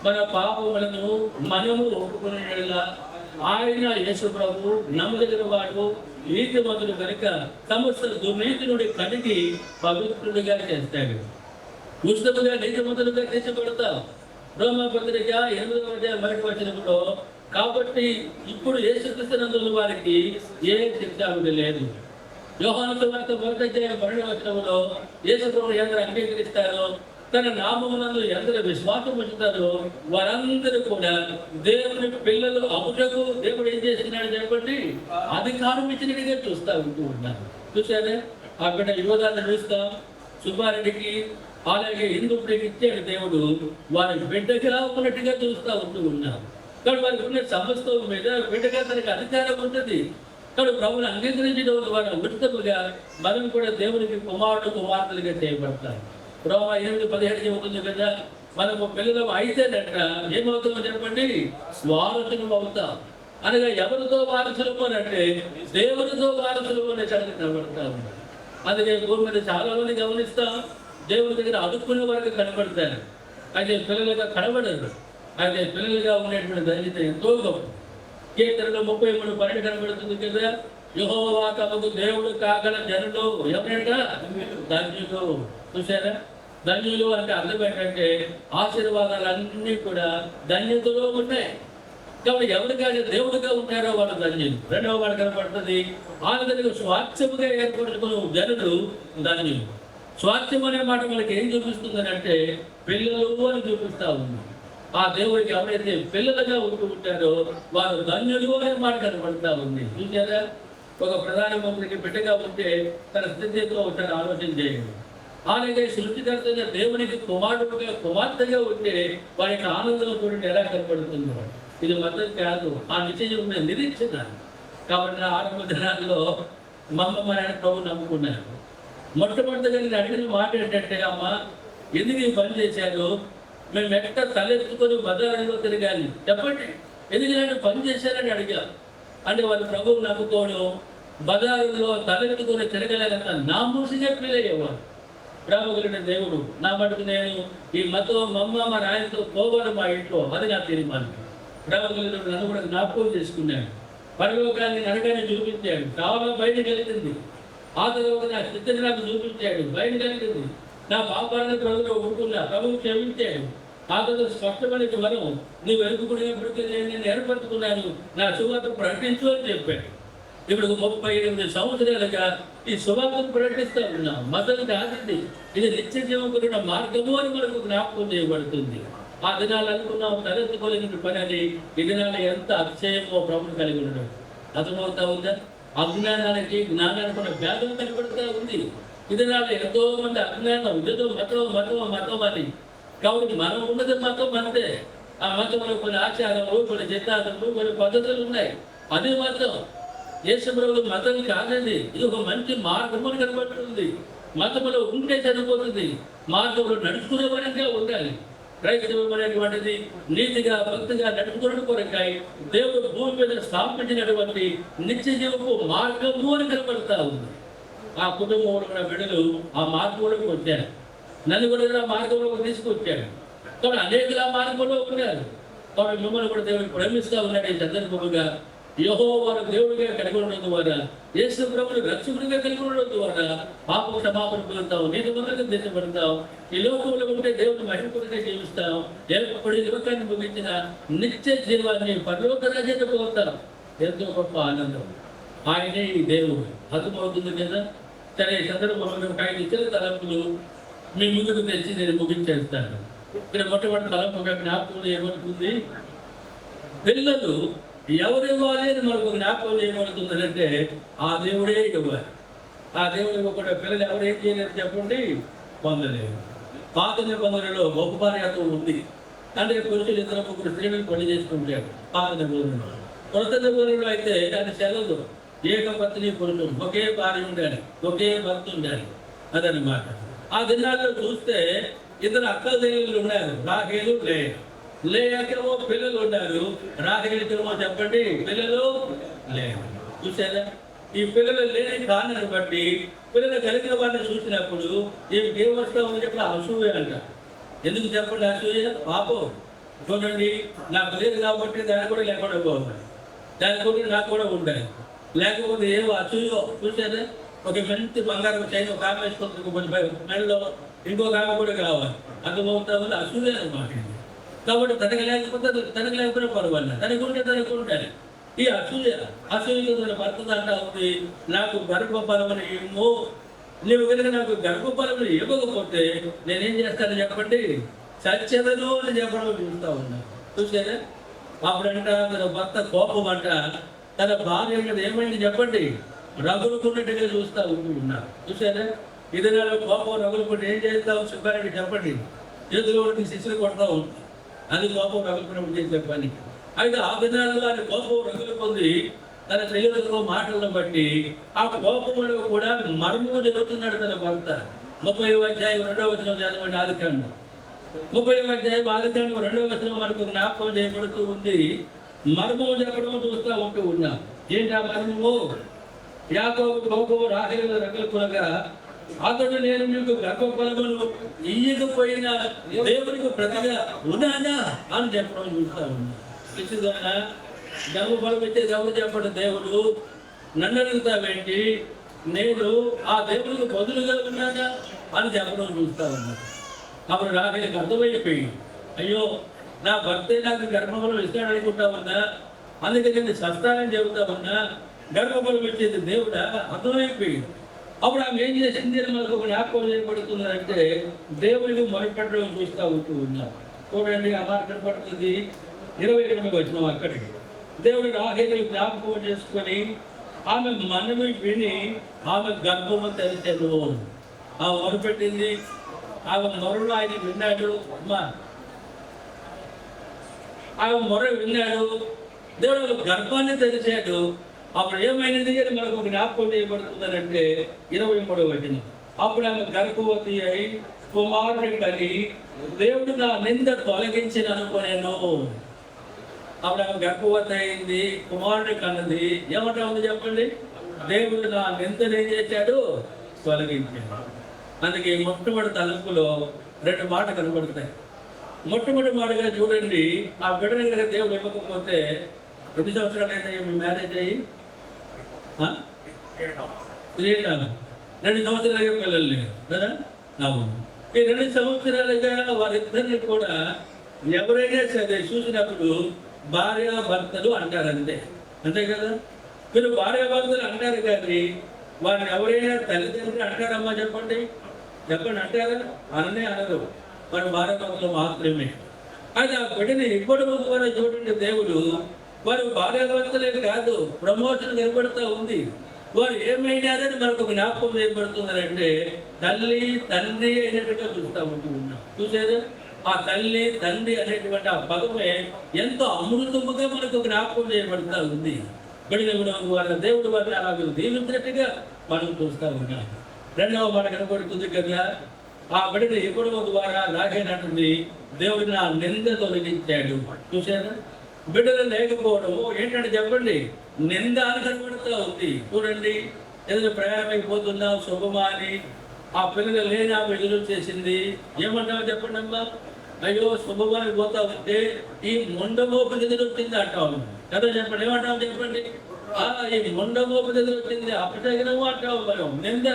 Speaker 3: మన పాపములను మనము ఒప్పుకునేలా ఆయన యేసు ప్రభు నమ్మదగిన వాడు, నీతిమంతుడు కనుక సమస్త దుర్నీతి నుండి కడిగి పవిత్రుడిగా చేస్తాడు. ఉచితముగా నీతిమంతులుగా తీర్చబడతాం. రోమా పత్రిక 8వ అధ్యాయం 1వ వచనంలో, కాబట్టి ఇప్పుడు యేసుక్రీస్తునందున్న వారికి ఏ శిక్షావిధి లేదు. యోహాను సువార్త 1వ అధ్యాయం 12వ వచనంలో, యేసు ప్రభువును ఎందరు అంగీకరిస్తారో, తన నామమునందు ఎందరు విశ్వాసం ఉంచుతారో వారందరూ కూడా దేవుని పిల్లలు అవుటకు దేవుడు ఏం చేస్తున్నాడు చెప్పండి, అధికారం ఇచ్చినట్టుగా చూస్తూ ఉన్నారు. చూసారా, అక్కడ యువదాన్ని చూస్తాం, సుబ్బారెడ్డికి అలాగే హిందూపుడికి ఇచ్చాడు దేవుడు, వారి బిడ్డగా ఉన్నట్టుగా చూస్తూ ఉన్నారు. కాబట్టి వారికి ఉన్న సమస్తం మీద బిడ్డగా తనకి అధికారం ఉంటుంది. కాబట్టి ప్రభువుని అంగీకరించడం ద్వారా ఉచితముగా మనం కూడా దేవునికి కుమారుడు కుమార్తెలుగా చేయబడతారు. రోమా 8:17 చెబుతుంది కదా, మనము పిల్లలు అయితేనట ఏమవుతుందో చెప్పండి, వారసులం అవుతాం. అనగా ఎవరితో వారసులము అని అంటే దేవునితో వారసులము అనే సంగతి కనబడతా ఉన్నాం. అందుకే భూమి మీద చాలా మంది గమనిస్తాం, దేవుని దగ్గర అడుక్కునే వరకు కనబడతారు, అయితే పిల్లలుగా కనబడరు. అయితే పిల్లలుగా ఉండేటువంటి ధన్యత ఎంతో గొప్ప. కీర్తనలో 33:12 కనబడుతుంది కదా, యెహోవా తమకు దేవుడు కాగల జనులు ఎవరంట? ధన్యులు. చూసారా, ధన్యులు అంటే అర్థం ఏంటంటే ఆశీర్వాదాలన్నీ కూడా ధన్యతలో ఉన్నాయి. కాబట్టి ఎవరికైనా దేవుడిగా ఉంటారో వాళ్ళు ధన్యులు. రెండవ వాడు కనపడుతుంది, ఆనందకు స్వాస్థ్యముగా ఏర్పడుకున్న జనులు ధన్యులు. స్వాస్థ్యం అనే మాట మనకి ఏం చూపిస్తుందని అంటే పిల్లలు అని చూపిస్తా ఉంది. ఆ దేవుడికి ఎవరైతే పిల్లలుగా ఉంటూ ఉంటారో వారు ధన్యులు అనే మాట కనపడతా ఉంది. చూసారా, ఒక ప్రధానమంత్రికి బిడ్డగా ఉంటే తన స్థితితో ఒకసారి ఆలోచన చేయండి. అలాగే సృష్టికర్తగా దేవునికి కుమారుడుగా కుమార్తెగా ఉంటే వారి యొక్క ఆనందం చూడండి ఎలా కనపడుతుందో. ఇది మద్దతు కాదు, ఆ నిశ్చయం నిరీక్షణ. కాబట్టి ఆరంభ దినాల్లో మా అమ్మ నాయన ప్రభు నమ్ముకున్నారు. మొట్టమొదటిగా నేను అడిగిన మాట ఏంటంటే, అమ్మ ఎందుకు ఈ పని చేశారు? మేము ఎక్కడ తలెత్తుకొని బజారులో తిరగాలి చెప్పండి, ఎందుకు నేను పని చేశారని అడిగా. అంటే వాళ్ళు ప్రభువు నమ్ముకోవడం, బజారులో తలెత్తుకొని తిరగలేదంత నా మూసిగా ఫీల్ అయ్యేవాడు. ప్రేమగలిగిన దేవుడు నా మటుకు నేను ఈ మతం మా నాయనతో పోవాలి మా ఇంట్లో, అది నా తీర్మానం. ప్రేమగలిగిన నన్ను కూడా జ్ఞాపకం చేసుకున్నాడు. పరలోకాన్ని నరకాన్ని చూపించాడు, చాలా బయట కలిగింది. ఆ తర్వాత నా స్థితిని నాకు చూపించాడు, బయట కలిగింది. నా పాపాలను ప్రభుత్వం ఒప్పుకున్నా, ప్రభువు క్షమించాడు. ఆ తర్వాత స్పష్టమైన వరం, నువ్వు వెనుకునేప్పటికీ నేను ఏర్పరచుకున్నాను, నా సువార్త ప్రకటించు అని చెప్పాడు. ఇప్పుడు 38 సంవత్సరాలుగా ఈ సువార్తను ప్రకటిస్తూ ఉన్నాం. మతం కాదండి, ఇది నిత్య జీవం కలిగిన మార్గము అని మనకు జ్ఞాపకం చేయబడుతుంది. ఆ దినాలు అనుకున్నాం తలెత్తుకోలేని పని అని. ఈ దినాలు ఎంత అతిశయమో ప్రభుత్వం కలిగి ఉండడం అర్థమవుతా ఉందా? అజ్ఞానానికి జ్ఞానానికి ఉన్న భేదం కనబడుతూ ఉంది. ఈ దినాలు ఎంతో మంది అజ్ఞానం, ఇదో మతం అని. కాబట్టి మనం ఉన్నది మతం అంతే. ఆ మతంలో కొన్ని ఆచారాలు, కొన్ని సిద్ధాంతాలు, కొన్ని పద్ధతులు ఉన్నాయి. అదే మతం. యేసుప్రభువు మతం కాదండి, ఇది ఒక మంచి మార్గము కనబడుతుంది. మతంలో ఉంటే సరిపోతుంది, మార్గంలో నడుచుకునే వరంగా ఉండాలి. క్రైస్తవం అనేటువంటిది నీతిగా భక్తిగా నడుచుకునే కొరకాయ దేవుడు భూమి మీద స్థాపించినటువంటి నిత్య జీవపు మార్గము అని కనబడతా ఉంది. ఆ కుటుంబంలో ఉన్న బిడ్డలు ఆ మార్గంలోకి వచ్చారు, నన్ను కూడా ఆ మార్గంలోకి తీసుకొచ్చాడు. కాబట్టి అనేకులు ఆ మార్గంలో ఉన్నారు. కాబట్టి మిమ్మల్ని కూడా దేవుడు ప్రేమిస్తూ ఉన్నాడు. ఈ సందర్భంగా యెహోవా దేవుడిగా కలిగి ఉండడం ద్వారా, యేసు ప్రభువుని రక్షకుడిగా కలిగి ఉండడం ద్వారా పాప క్షమాపణ పొందుతాం, నీతి మందులుగా తీర్చబడతాం. ఈ లోకంలో ఉంటే దేవుని మహిమగా జీవిస్తాం. ఎప్పుడు లోకాన్ని ముగించిన నిత్య జీవాన్ని పరలోక రాజ్యాన్ని పొందుతాం. ఎంతో గొప్ప ఆనందం. ఆయనే ఈ దేవుడు. అర్థమవుతుంది కదా? సరే, ఈ సందర్భంలో ఆయన ఇతర తలంపులు మీ ముందుకు తెచ్చి నేను ముగించేస్తాను. ఇక్కడ మొట్టమొదటి తలంపుగా జ్ఞాపకం ఏమవుతుంది? పిల్లలు ఎవరు ఇవ్వాలి అని మనకు జ్ఞాపకం చేయబడుతుందంటే ఆ దేవుడే ఇవ్వాలి. ఆ దేవుడు ఇవ్వకుండా పిల్లలు ఎవరు ఏం చేయలేదు చెప్పండి, పొందలేదు. పాత నిబంధనలో బహుభార్యత్వం ఉంది. అంటే పురుషులు 2-3 స్త్రీలను పెళ్లి చేసుకుంటాడు పాత నిబంధనలో. కొత్త నిబంధనలో అయితే అది సెలవు, ఏకపత్ని పురుషులు, ఒకే భార్య ఉండాలి, ఒకే భర్త ఉండాలి. అదనమాట. ఆ దినాల్లో చూస్తే 2 అక్కల దేవుళ్ళు ఉన్నారు, రాహేలు లేయా. లేయాకేమో పిల్లలు ఉన్నారు, రాహేలుకేమో చెప్పండి పిల్లలు లేరు. చూసారా? ఈ పిల్లలు లేని కారణాన్ని బట్టి పిల్లలు కలిగిన వారిని చూసినప్పుడు ఏం వస్తామని చెప్పి అసూయ అంట. ఎందుకు చెప్పండి అసూయ? పాపం. చూడండి, నాకు లేదు కాబట్టి దానికి కూడా లేకుండా పోవాలి, దాని కూడా నాకు కూడా ఉండాలి. లేకపోతే ఏమో అసూయో. చూసారా? ఒక మంచి బంగారం చైన్ ఒక ఆమె వేసుకుంటే మెడలో ఇంకొక ఆమె కూడా కావాలి. అర్థమవుతా ఉంది, అసూయ అన్నమాట. కాబట్టి తనకి లేకపోతే పర్వాలేదు, తనకు ఉంటే తనకు ఉంటాయి. ఈ అసూయతో తన భర్త అంటా ఉంది, నాకు గర్భఫలమని ఇవ్వు, నువ్వు కనుక నాకు గర్భఫలం ఇవ్వకపోతే నేనేం చేస్తానని చెప్పండి, సత్యతను అని చెప్పడం చూస్తూ ఉన్నా. చూసారా? అప్పుడంట తన భర్త కోపం అంట తన భార్య మీద ఏమైంది చెప్పండి, రగులుకున్నట్టుగా చూస్తూ ఉన్నారు. చూసారా? ఇదినాలో కోపం రగులుకుంటే ఏం చేస్తావు సుబ్బారెడ్డి చెప్పండి, చేతులు శిశులు కొడతా ఉంటాం. అది కోపం రగులుకున్నప్పుడు చేసే పని. అయితే ఆ విధానంలో ఆయన కోపం రగులు పొంది తన శరీరంలో మాటలను బట్టి ఆ కోపంలో కూడా మర్మము జరుగుతున్నాడు తన భర్త. 30వ అధ్యాయం 2వ వచనం చదవండి. ఆదికాండం 30వ అధ్యాయం ఆదికాండం 2వ వచనం మనకు జ్ఞాపకం చేయబడుతూ ఉంది. మర్మము చెప్పడం చూస్తూ ఉన్నాం. ఏంటి ఆ మర్మము? యాకోబు రాహేలు రెక్కలు కొనగా అతడు నేను మీకు గర్భఫలమును ఇయ్యకపోయినా దేవునికి ప్రతిగా ఉన్నానా అని చెప్పడం చూస్తా ఉన్నా. ఇచ్చిందా? గర్భఫలం ఇచ్చేది ఎవరు చెప్పడం? దేవుడు. నన్ను అడుగుతావేంటి? నేను ఆ దేవునికి బదులుగా ఉన్నానా అని చెప్పడం చూస్తా ఉన్నా. అప్పుడు రాహేలుకి అర్థమైపోయింది, అయ్యో నా భర్తే నాకు గర్భఫలం ఇస్తాడు అనుకుంటా ఉన్నా, అందుకే నేను సస్తానని చెబుతా ఉన్నా, గర్భఫలం ఇచ్చేది దేవుడా? అర్థమైపోయింది. అప్పుడు ఆమె ఏం చేసింది అని మనకు ఒక జ్ఞాపకం చేయబడుతుందంటే దేవుడికి మొరపెట్టడం చూస్తూ ఉన్నారు. చూడండి, ఆ మాట కనపడుతుంది 28వ వచనం. అక్కడికి దేవుడు రాహేలుని జ్ఞాపకం చేసుకొని ఆమె మనవి విని ఆమె గర్భము తెరిచాడు. ఆమె మొరపెట్టింది, ఆమె మొరలు ఆయన విన్నాడు. ఆమె మొర విన్నాడు, దేవుడు గర్భాన్ని తెరిచాడు. అప్పుడు ఏమైనది అని మనకు ఒక జ్ఞాపకం చేయబడుతుందంటే 23వ వచనం. అప్పుడు ఆమె గర్భవతి అయి కుమారుని కని దేవుడు నా నింద తొలగించిన అనుకోనేను. అప్పుడు ఆమె గర్భవతి అయింది, కుమారుని కన్నది. ఏమంటా ఉంది చెప్పండి? దేవుడు నా నిందను ఏం చేశాడు? తొలగించాడు. అందుకే మొట్టమొదటి తలుపులో 2 మాటలు కనబడతాయి. మొట్టమొదటి మాటగా చూడండి, ఆ బిడ్డని కనుక దేవుడు ఇవ్వకపోతే ఎన్ని సంవత్సరాలు అయితే మ్యారేజ్ అయ్యి 2 సంవత్సరాలుగా పిల్లలు లేరు కదా. ఈ 2 సంవత్సరాలుగా వారిద్దరిని కూడా ఎవరైనా సరే చూసినప్పుడు భార్యాభర్తలు అంటారంతే, అంతే కదా. మీరు భార్యాభర్తలు అంటారు కానీ వారిని ఎవరైనా తల్లిదండ్రులు అంటారమ్మా? చెప్పండి అంటారా? అననే అనరు. మన భార్యాభర్తలు మాత్రమే. అది ఆ బిడ్డని ఇవ్వడం ద్వారా చూడండి, దేవుడు వారు భార్యాభర్తలే కాదు, ప్రమోషన్ నిలబడుతూ ఉంది. వారు ఏమైనారని మనకు జ్ఞాపకం చేయబడుతున్నారంటే తల్లి తండ్రి అయినట్టుగా చూస్తూ ఉన్నాం. చూసేదా? ఆ తల్లి తండ్రి అనేటువంటి ఆ పదమే ఎంతో అమృతముగా మనకు జ్ఞాపకం చేయబడుతూ ఉంది. బిడ్డలు వారి దేవుడు వారిని అలాగే దీవించినట్టుగా మనం చూస్తూ ఉన్నాం. 2వ మాట కనబడుతుంది కదా, ఆ బిడ్డని ఇవ్వడం ద్వారా రాకేనంటుంది దేవుడు నా నింద తొలగించాడు. చూసారా? బిడ్డలు లేకపోవడము ఏంటంటే చెప్పండి, నింద అని కనబడుతూ ఉంది. చూడండి, ఏదైనా ప్రయాణం అయిపోతున్నాం శుభమా అని ఆ పిల్లలు లేని ఆమె ఎదురు చేసింది. ఏమంటావు చెప్పండి అమ్మా? అయ్యో శుభమానికి పోతా ఉంటే ఈ ముండమోపు ఎదురు వచ్చింది అంటావు కదా. చెప్పండి, ఏమంటావు చెప్పండి? ఈ ముండమోపు ఎదురు వచ్చింది, అపశకనము అంటావు మనం, నింద.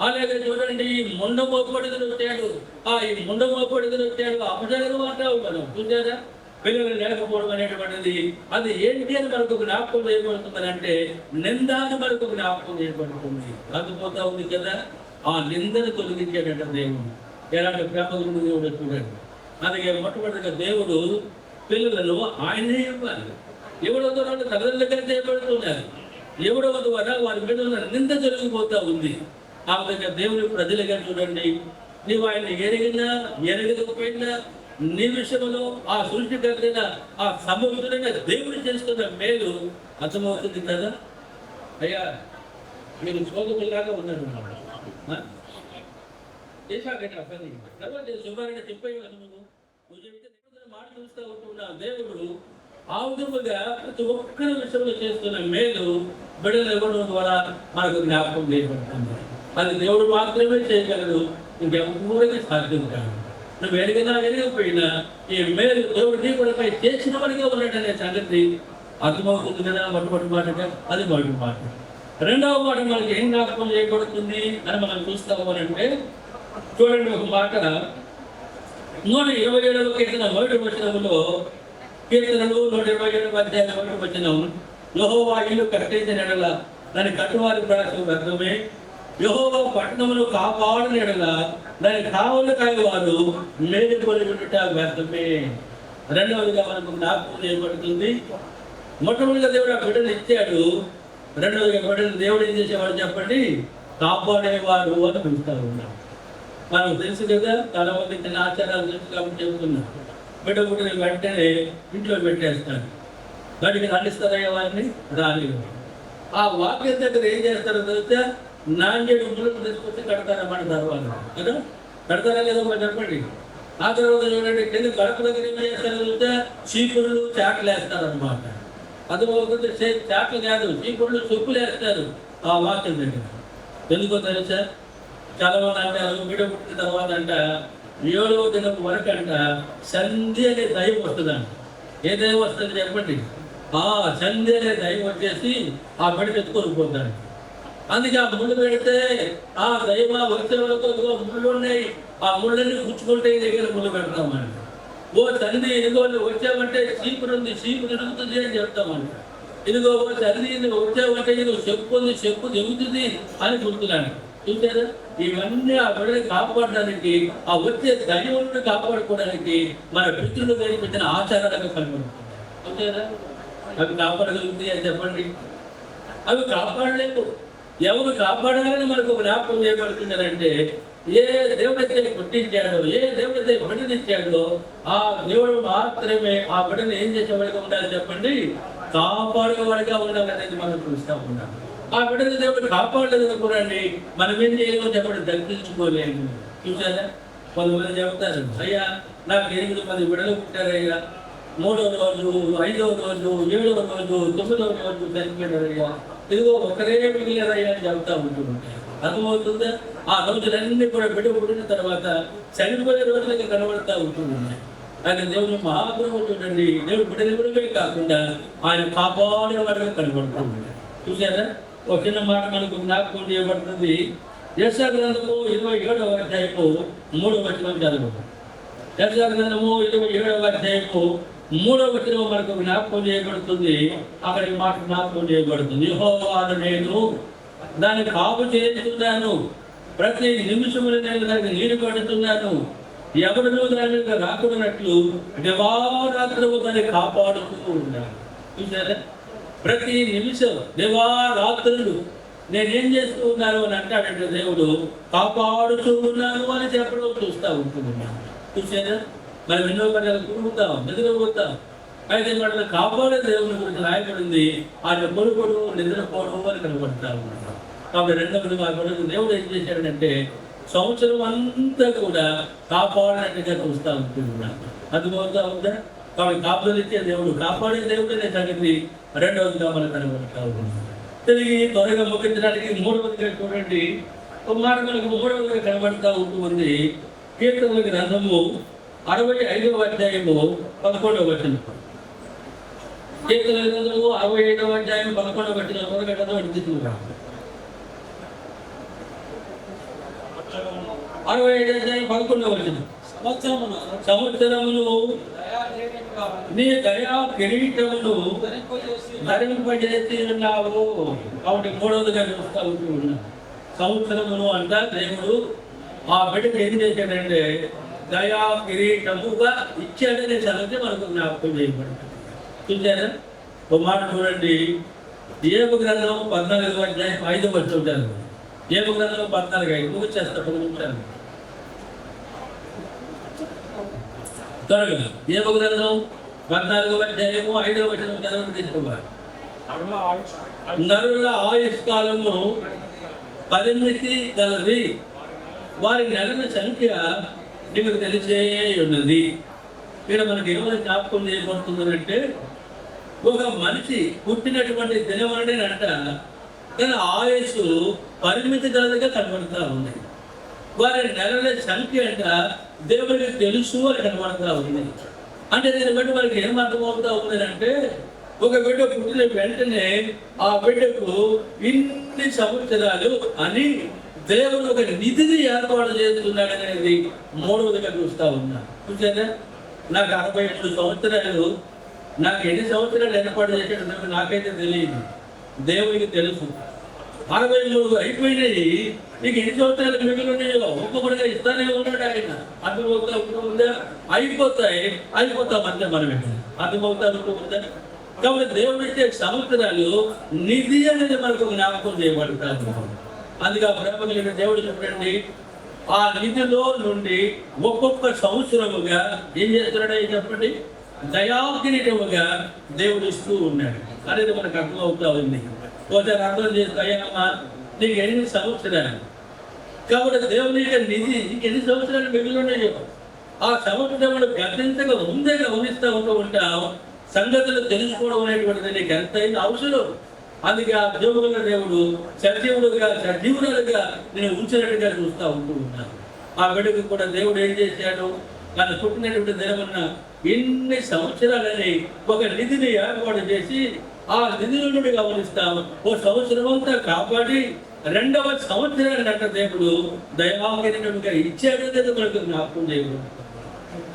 Speaker 3: అలాగే చూడండి, ఈ ముండమోపుడు ఎదురు వచ్చాడు, ఈ ముండమోపుడు ఎదురు వచ్చాడు, అపశకనము అంటావు మనం. చూసారా? పిల్లలు లేకపోవడం అనేటువంటిది అది ఏంటి అని మనకు జ్ఞాపకం చేయబడుతుంది అంటే నిందాన్ని మనకు జ్ఞాపకం చేయబడుతుంది. రాకపోతా ఉంది కదా, ఆ నిందను తొలగించేటంట దేవుడు. ఎలాంటి ప్రేమ గురించి దేవుడు చూడండి. అందుకే మొట్టమొదటిగా దేవుడు పిల్లలను ఆయనే ఇవ్వాలి. ఎవడో ద్వారా తల్లిదండ్రులుగా చేయబడుతున్నారు. ఎవడో ద్వారా వారి మీద నింద జరిగిపోతూ ఉంది. ఆ విధంగా దేవుని ప్రజలుగా చూడండి, నీవు ఆయన ఎరిగినా ఎరగకపోయినా నీ విషయంలో ఆ సృష్టికర్తైన ఆ సముద్రుడైన దేవుడు చేస్తున్న మేలు అర్థమవుతుంది కదా. అయ్యా మీరు శోధకులాగా ఉన్నారు. తర్వాత శుభ్రంగా చెప్పేవి నువ్వు చెప్తే మాట చూస్తూ ఉంటున్నా. దేవుడు ఆ విధముగా ప్రతి ఒక్కరి విషయంలో చేస్తున్న మేలు బిడ్డలు ఇవ్వడం ద్వారా మనకు జ్ఞాపకం చేయబడుతుంది. అది దేవుడు మాత్రమే చేయగలడు, ఇంకెవరికి సాధ్యం కాదు. నువ్వు ఎరిగినా ఎరగకపోయినా ఈ మేలు దేవుడు నీ కొరకై చేసిన వాడిగా ఉన్నాడనే సంగతి అర్థమవుతుంది కదా. మొట్టమొదటి మాటగా అది మొదటి మాట. 2వ మాట మనకి ఏం జ్ఞాపకం చేయబడుతుంది అని మనం చూస్తాము అని అంటే చూడండి, ఒక మాట 127వ కీర్తన 1వ వచనంలో, కీర్తనలు 127వ అధ్యాయం 1వ వచనం, యెహోవా ఇల్లు కట్టించిన ఎడల దాని కట్టువారి ప్రయాసం వ్యర్థమే, యెహోవా పట్టణమును కాపాడిన ఎడల దాని కావలు కాయవారు మేలుకొని ఉండుట వ్యర్థమే. 2వదిగా మనకు జ్ఞాపకం చేయబడుతుంది. మొట్టమొదటిగా దేవుడు ఆ బిడ్డను ఇచ్చాడు. 2వదిగా బిడ్డను దేవుడు ఏం చేసేవాడు చెప్పండి? కాపాడేవాడు అని పిలుస్తూ ఉన్నాం. మనం తెలుసు కదా, చాలా మంది చిన్న ఆచారాలు తెలుసు కాబట్టి చెబుతున్నాం. బిడ్డ పుట్టిన వెంటనే ఇంట్లో పెట్టేస్తాడు. బయటికి రాణిస్తారయ్యే వారిని రాలేదు. ఆ వాక్యం దగ్గర ఏం చేస్తారో తెలిస్తే నాణ్యడు ముళ్ళు తీసుకొచ్చి కడతారన్నమాట తర్వాత కదా, కడతారా లేదా మరి చెప్పండి. ఆ తర్వాత చూడండి కింద గడప దగ్గర ఏం చేస్తారు చూస్తే చీపుళ్ళు చాట్లు వేస్తారనమాట. అది ఒకటి చాట్లు కాదు, చీపుళ్ళు చెప్పులు వేస్తారు ఆ వాక్యం దగ్గర. ఎందుకో తెలుసా, చాలా మంది అంటారు బిడ్డ పుట్టిన తర్వాత అంట 7వ దినం వరకు అంట సంధి అనే దైవం వస్తుందంట. ఏ దైవం వస్తుంది చెప్పండి? సంధి అనే దైవం వచ్చేసి ఆ బిడ్డ ఎత్తుకొని పోతాడు. అందుకే ఆ ముళ్ళు పెడితే ఆ దైవ వచ్చే వరకు ముళ్ళు ఉన్నాయి, ఆ ముళ్ళని గుచ్చుకుంటే దగ్గర ముళ్ళు పెడతామంట. ఓ సంధి ఇదిగో వచ్చామంటే చీపురు ఉంది, చీపురు ఎదుగుతుంది అని చెప్తామంట. ఇదిగో సంధి వచ్చామంటే ఇదిగో చెప్పు ఉంది, చెప్పు దిగుతుంది అని గుర్తున్నాను. చూసారా, ఇవన్నీ ఆ బిడ్డని కాపాడడానికి, ఆ వచ్చే దైవాన్ని కాపాడుకోవడానికి మన పితృలు నేర్పించిన ఆచారాలుగా కనబడుతుంది. చూసారా, అవి కాపాడగలుగుతాయి అని చెప్పండి? అవి కాపాడలేవు. ఎవరు కాపాడాలని మనకు జ్ఞాపకం చేయబడుతున్నారంటే, ఏ దేవుడైతే పుట్టించాడో, ఏ దేవుడైతే బిడ్డనిచ్చాడో ఆ దేవుడు మాత్రమే ఆ బిడ్డను ఏం చేసేవాడిగా ఉండాలి చెప్పండి? కాపాడేవాడిగా ఉండాలనేది మనం చూస్తూ ఉన్నాం. ఆ బిడ్డని దేవుడు కాపాడలేదు అనుకోండి, మనం ఏం చేయలేమో చెప్పండి, దక్కించుకోలేము. చూసారా, కొంతమంది చెబుతారు, అయ్యా నాకు 8-10 బిడ్డలు పుట్టారయ్యా, 3వ రోజు, 5వ రోజు, 7వ రోజు, 9వ రోజు చనిపోయారయ్యా, ఇదిగో ఒకరే మిగిలినయ్యా అని చెబుతా ఉంటుంటారు. అర్థమవుతుందా? ఆ రోజులన్నీ కూడా బిడ్డ పుట్టిన తర్వాత చనిపోయే రోజులకి కనబడతా ఉంటున్నాయి. ఆయన దేవుని మహాప్రభు చూడండి, దేవుడు బిడ్డనివ్వడమే కాకుండా ఆయన కాపాడేవాడుగా కనబడుతుంది. చూసారా, ఒక చిన్న మాట మనకు జ్ఞాపకం చేయబడుతుంది. యెషయా గ్రంథము 27వ అధ్యాయము 3వ వచనం చదువు. యెషయా గ్రంథము 27వ అధ్యాయము 3వ వచనం మనకు జ్ఞాపకం చేయబడుతుంది. అక్కడి మాట జ్ఞాపకం చేయబడుతుంది. యెహోవాను నేను దాన్ని కాపు చేస్తున్నాను, ప్రతి నిమిషములు నేను దానికి నీరు పడుతున్నాను, ఎవరినూ దాని రాకున్నట్లు దివారాత్రులు దాన్ని కాపాడుతూ ఉన్నాను. చూసారా, ప్రతి నిమిషం దివారాత్రులు నేనేం చేస్తూ ఉన్నాను అని అంటాడంటే దేవుడు, కాపాడుతూ ఉన్నాను అని చెప్పడం చూస్తూ ఉంటున్నాను. చూసారా, మనం ఎన్నో పనులు కురుగుతాం, నిద్రపోతాం, అయితే మనల్ని కాపాడే దేవుని గురించి రాయబడింది. ఆయన కొనుగోడు నిద్రపోవడం అని కనబడతా ఉన్నాం. కాబట్టి రెండవది మా కొడుకు దేవుడు ఏం చేశాడంటే సంవత్సరం అంతా కూడా కాపాడినట్టుగా చూస్తూ ఉంటున్నాను. అందుకోతా ఉందా? కాబట్టి కాపుదలు ఇచ్చే దేవుడు, కాపాడే దేవుడు అనే సంగతి రెండవదిగా మనకు కనబడతా ఉంది. తిరిగి త్వరగా ముగించడానికి 3వదిగా చూడండి, ఒక మాట మనకు 3వదిగా కనబడతా ఉంటుంది. కీర్తనల గ్రంథము 65వ అధ్యాయము 11వ వచనం. కీర్తనల గ్రంథము 65వ అధ్యాయం 11వ వచనం. 65వ అధ్యాయం 11వ వచనం. సంవత్సరమును నీ దయా కిరీటమును ధరింపజేసి ఉన్నావు. కాబట్టి 3వదిగా చూస్తూ ఉంటున్నాను. సంవత్సరమును అంట దేవుడు ఆ బిడ్డకు ఏం చేశాడంటే దయా కిరీటముగా ఇచ్చాడనే సంగతి మనకు జ్ఞాపకం చేయబడుతుంది. చూసారా, ఒక మాట చూడండి. యోబు గ్రంథం 14వ అధ్యాయం 5వ వచనం. యోబు గ్రంథం 14:5 ముగిచేస్తా 10 నిమిషాలు త్వరగా. యోబు గ్రంథం 14వ అధ్యాయము 5వ వచనం చదవడం తీసుకోవాలి. నరుల ఆయుష్కాలము పరిమితి గలది, వారి నెలల సంఖ్య నీకు తెలిసే ఉన్నది. ఇక్కడ మనకి ఏమైనా జ్ఞాపకం చేయబడుతుందంటే, ఒక మనిషి పుట్టినటువంటి దినమని అంట తన ఆయుష్ పరిమితి గలదిగా కనబడుతూ ఉంది. వారి నెలల సంఖ్య అంట దేవుడికి తెలుసు అని కనబడుతూ ఉంది. అంటే దీన్ని బట్టి మనకి ఏం అర్థమవుతా ఉందంటే, ఒక బిడ్డ పుట్టిన వెంటనే ఆ బిడ్డకు ఇన్ని సంవత్సరాలు అని దేవుడు ఒక నిధిని ఏర్పాటు చేస్తున్నాడు అనేది 3వదిగా చూస్తూ ఉన్నాను. చూసారా, నాకు 67 సంవత్సరాలు, నాకు ఎన్ని సంవత్సరాలు ఏర్పాటు చేశాడు నాకైతే తెలియదు, దేవుడికి తెలుసు. 63 అయిపోయినాయి, నీకు ఎన్ని సంవత్సరాలు మిగిలి ఉన్నాయో ఒక్కొక్కటిగా ఇస్తానే ఉన్నాడు ఆయన. అర్థమవుతా ఉందా? అయిపోతామంటే మనం అర్థమవుతా ఉందా? కాబట్టి దేవుడు ఇచ్చే సంవత్సరాలు నిధి అనేది మనకు జ్ఞాపకం చేయబడతారు. అందుకే ఆ ప్రేమ కలిగిన దేవుడు చెప్పండి, ఆ నిధిలో నుండి ఒక్కొక్క సంవత్సరముగా ఏం చేస్తున్నాడో చెప్పండి, దయాకిరీటముగా దేవుడు ఇస్తూ ఉన్నాడు అనేది మనకు అర్థమవుతా ఉంది. ఒకసారి అర్థం చేస్తే, అయ్యమ్మా నీకు ఎన్ని సంవత్సరాలు. కాబట్టి దేవుని యొక్క నిధి ఎన్ని సంవత్సరాలు మిగిలి ఉన్నాయో ఆ సంవత్సరంలో గతింతగా ముందే గమనిస్తూ ఉంటాం. సంగతులు తెలుసుకోవడం అనేటువంటిది నీకు ఎంతైనా అవసరం. అందుకే ఆ దేవుల దేవుడు సజీవులుగా నేను ఉంచినట్టుగా చూస్తూ ఉన్నాను. ఆ బిడ్డకు కూడా దేవుడు ఏం చేశాడు, తను పుట్టినటువంటి దినమున్న ఎన్ని సంవత్సరాలని ఒక నిధిని ఏర్పాటు చేసి ఆ నిధిలో నుండి గమనిస్తాం. ఓ సంవత్సరం అంతా కాపాడి 2వ సంవత్సరాన్ని అంట దేవుడు దయాకరణంగా ఇచ్చాడు లేదా మనకు జ్ఞాపకం చేయకూడదు.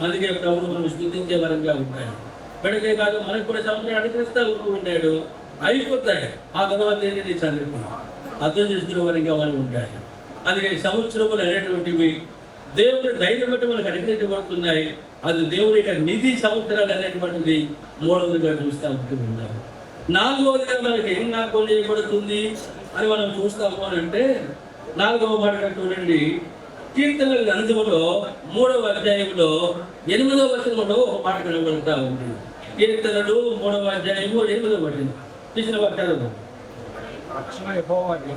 Speaker 3: అందుకే ప్రభువు మనం స్థుతించే వరంగా ఉంటాడు. బిడ్డకే కాదు మనకు కూడా సంవత్సరం అనుకరిస్తూ ఉంటాడు, అయిపోతాయి. ఆ తర్వాత ఏంటి చదువు అర్థం చేసుకునే వరంగా మనం ఉంటాయి. అందుకే సంవత్సరములు అనేటువంటివి దేవుని ధైర్యం బట్టి మనకు అనుగ్రహించబడుతున్నాయి. అది దేవుని యొక్క నిధి సంవత్సరాలు అనేటువంటిది 3వదిగా చూస్తూ ఉంటున్నాం. 4వదిగా మనకి ఏం జ్ఞాపకం చేయబడుతుంది అని మనం చూస్తాము అని అంటే 4వ మాట చూడండి. కీర్తనల గ్రంథములో 3వ అధ్యాయంలో 8వ వచనంలో ఒక మాట కనబడుతూ ఉంది. కీర్తనలు 3వ అధ్యాయము 8వ వచనం తీసిన పట్టారు. రక్షణ యెహోవాది.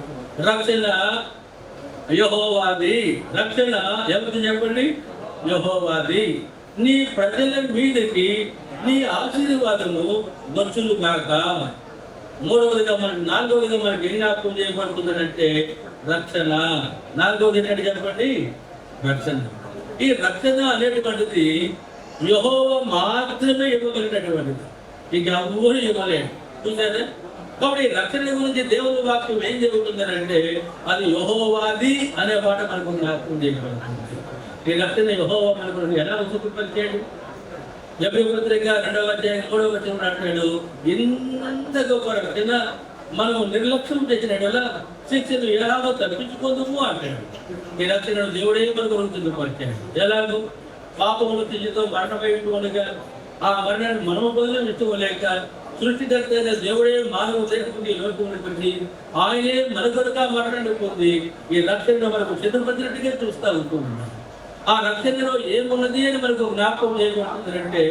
Speaker 3: రక్షణ ఎవరికి చెప్పండి? యెహోవాది. నీ ప్రజల మీదకి నీ ఆశీర్వాదము వచ్చును కాక. 3వదిగా మనకి 4వదిగా మనకి ఏం జ్ఞాపకం చేయబడుతుందంటే రక్షణ. 4వది ఏంటంటే చెప్పండి? రక్షణ. ఈ రక్షణ అనేటువంటిది యెహోవా మాత్రమే ఇవ్వగలిగినటువంటిది, ఇక ఎవరు ఇవ్వలేదు. చూసారా? కాబట్టి రక్షణ గురించి దేవుని వాక్యం ఏం జరుగుతుందంటే అది యెహోవాది అనే మాట మనకు జ్ఞాపకం చేయబడుతుంది. ఈ రక్షణ యెహోవా మనకు ఎలా సుఖపరిచాడు? ఎబ్రీ పత్రిక 2వ అధ్యాయం 3వ వచనం అంటాడు, ఇంత గొప్ప రక్షణ మనం నిర్లక్ష్యం చేసిన శిక్షను ఎలాగో తప్పించుకోదుము అంటాడు. ఈ రక్షణను దేవుడే మనకు రుచిపరిచాడు. ఎలాగో పాపములు తీసితో మరణమైనట్టుగా ఆ మరణాన్ని మనము బదులు ఇష్టలేక సృష్టికర్త అయిన దేవుడే మానవ దేహంకి లోకమును పెట్టి ఆయనే మనకొరగా మరణాన్ని పొంది ఈ రక్షణను మనకు సిద్ధపరిచినట్టుగా చూస్తూ ఉంటున్నాం. ఆ రక్షణలో ఏమున్నది అని మనకు జ్ఞాపకం చేయబడుతుందంటే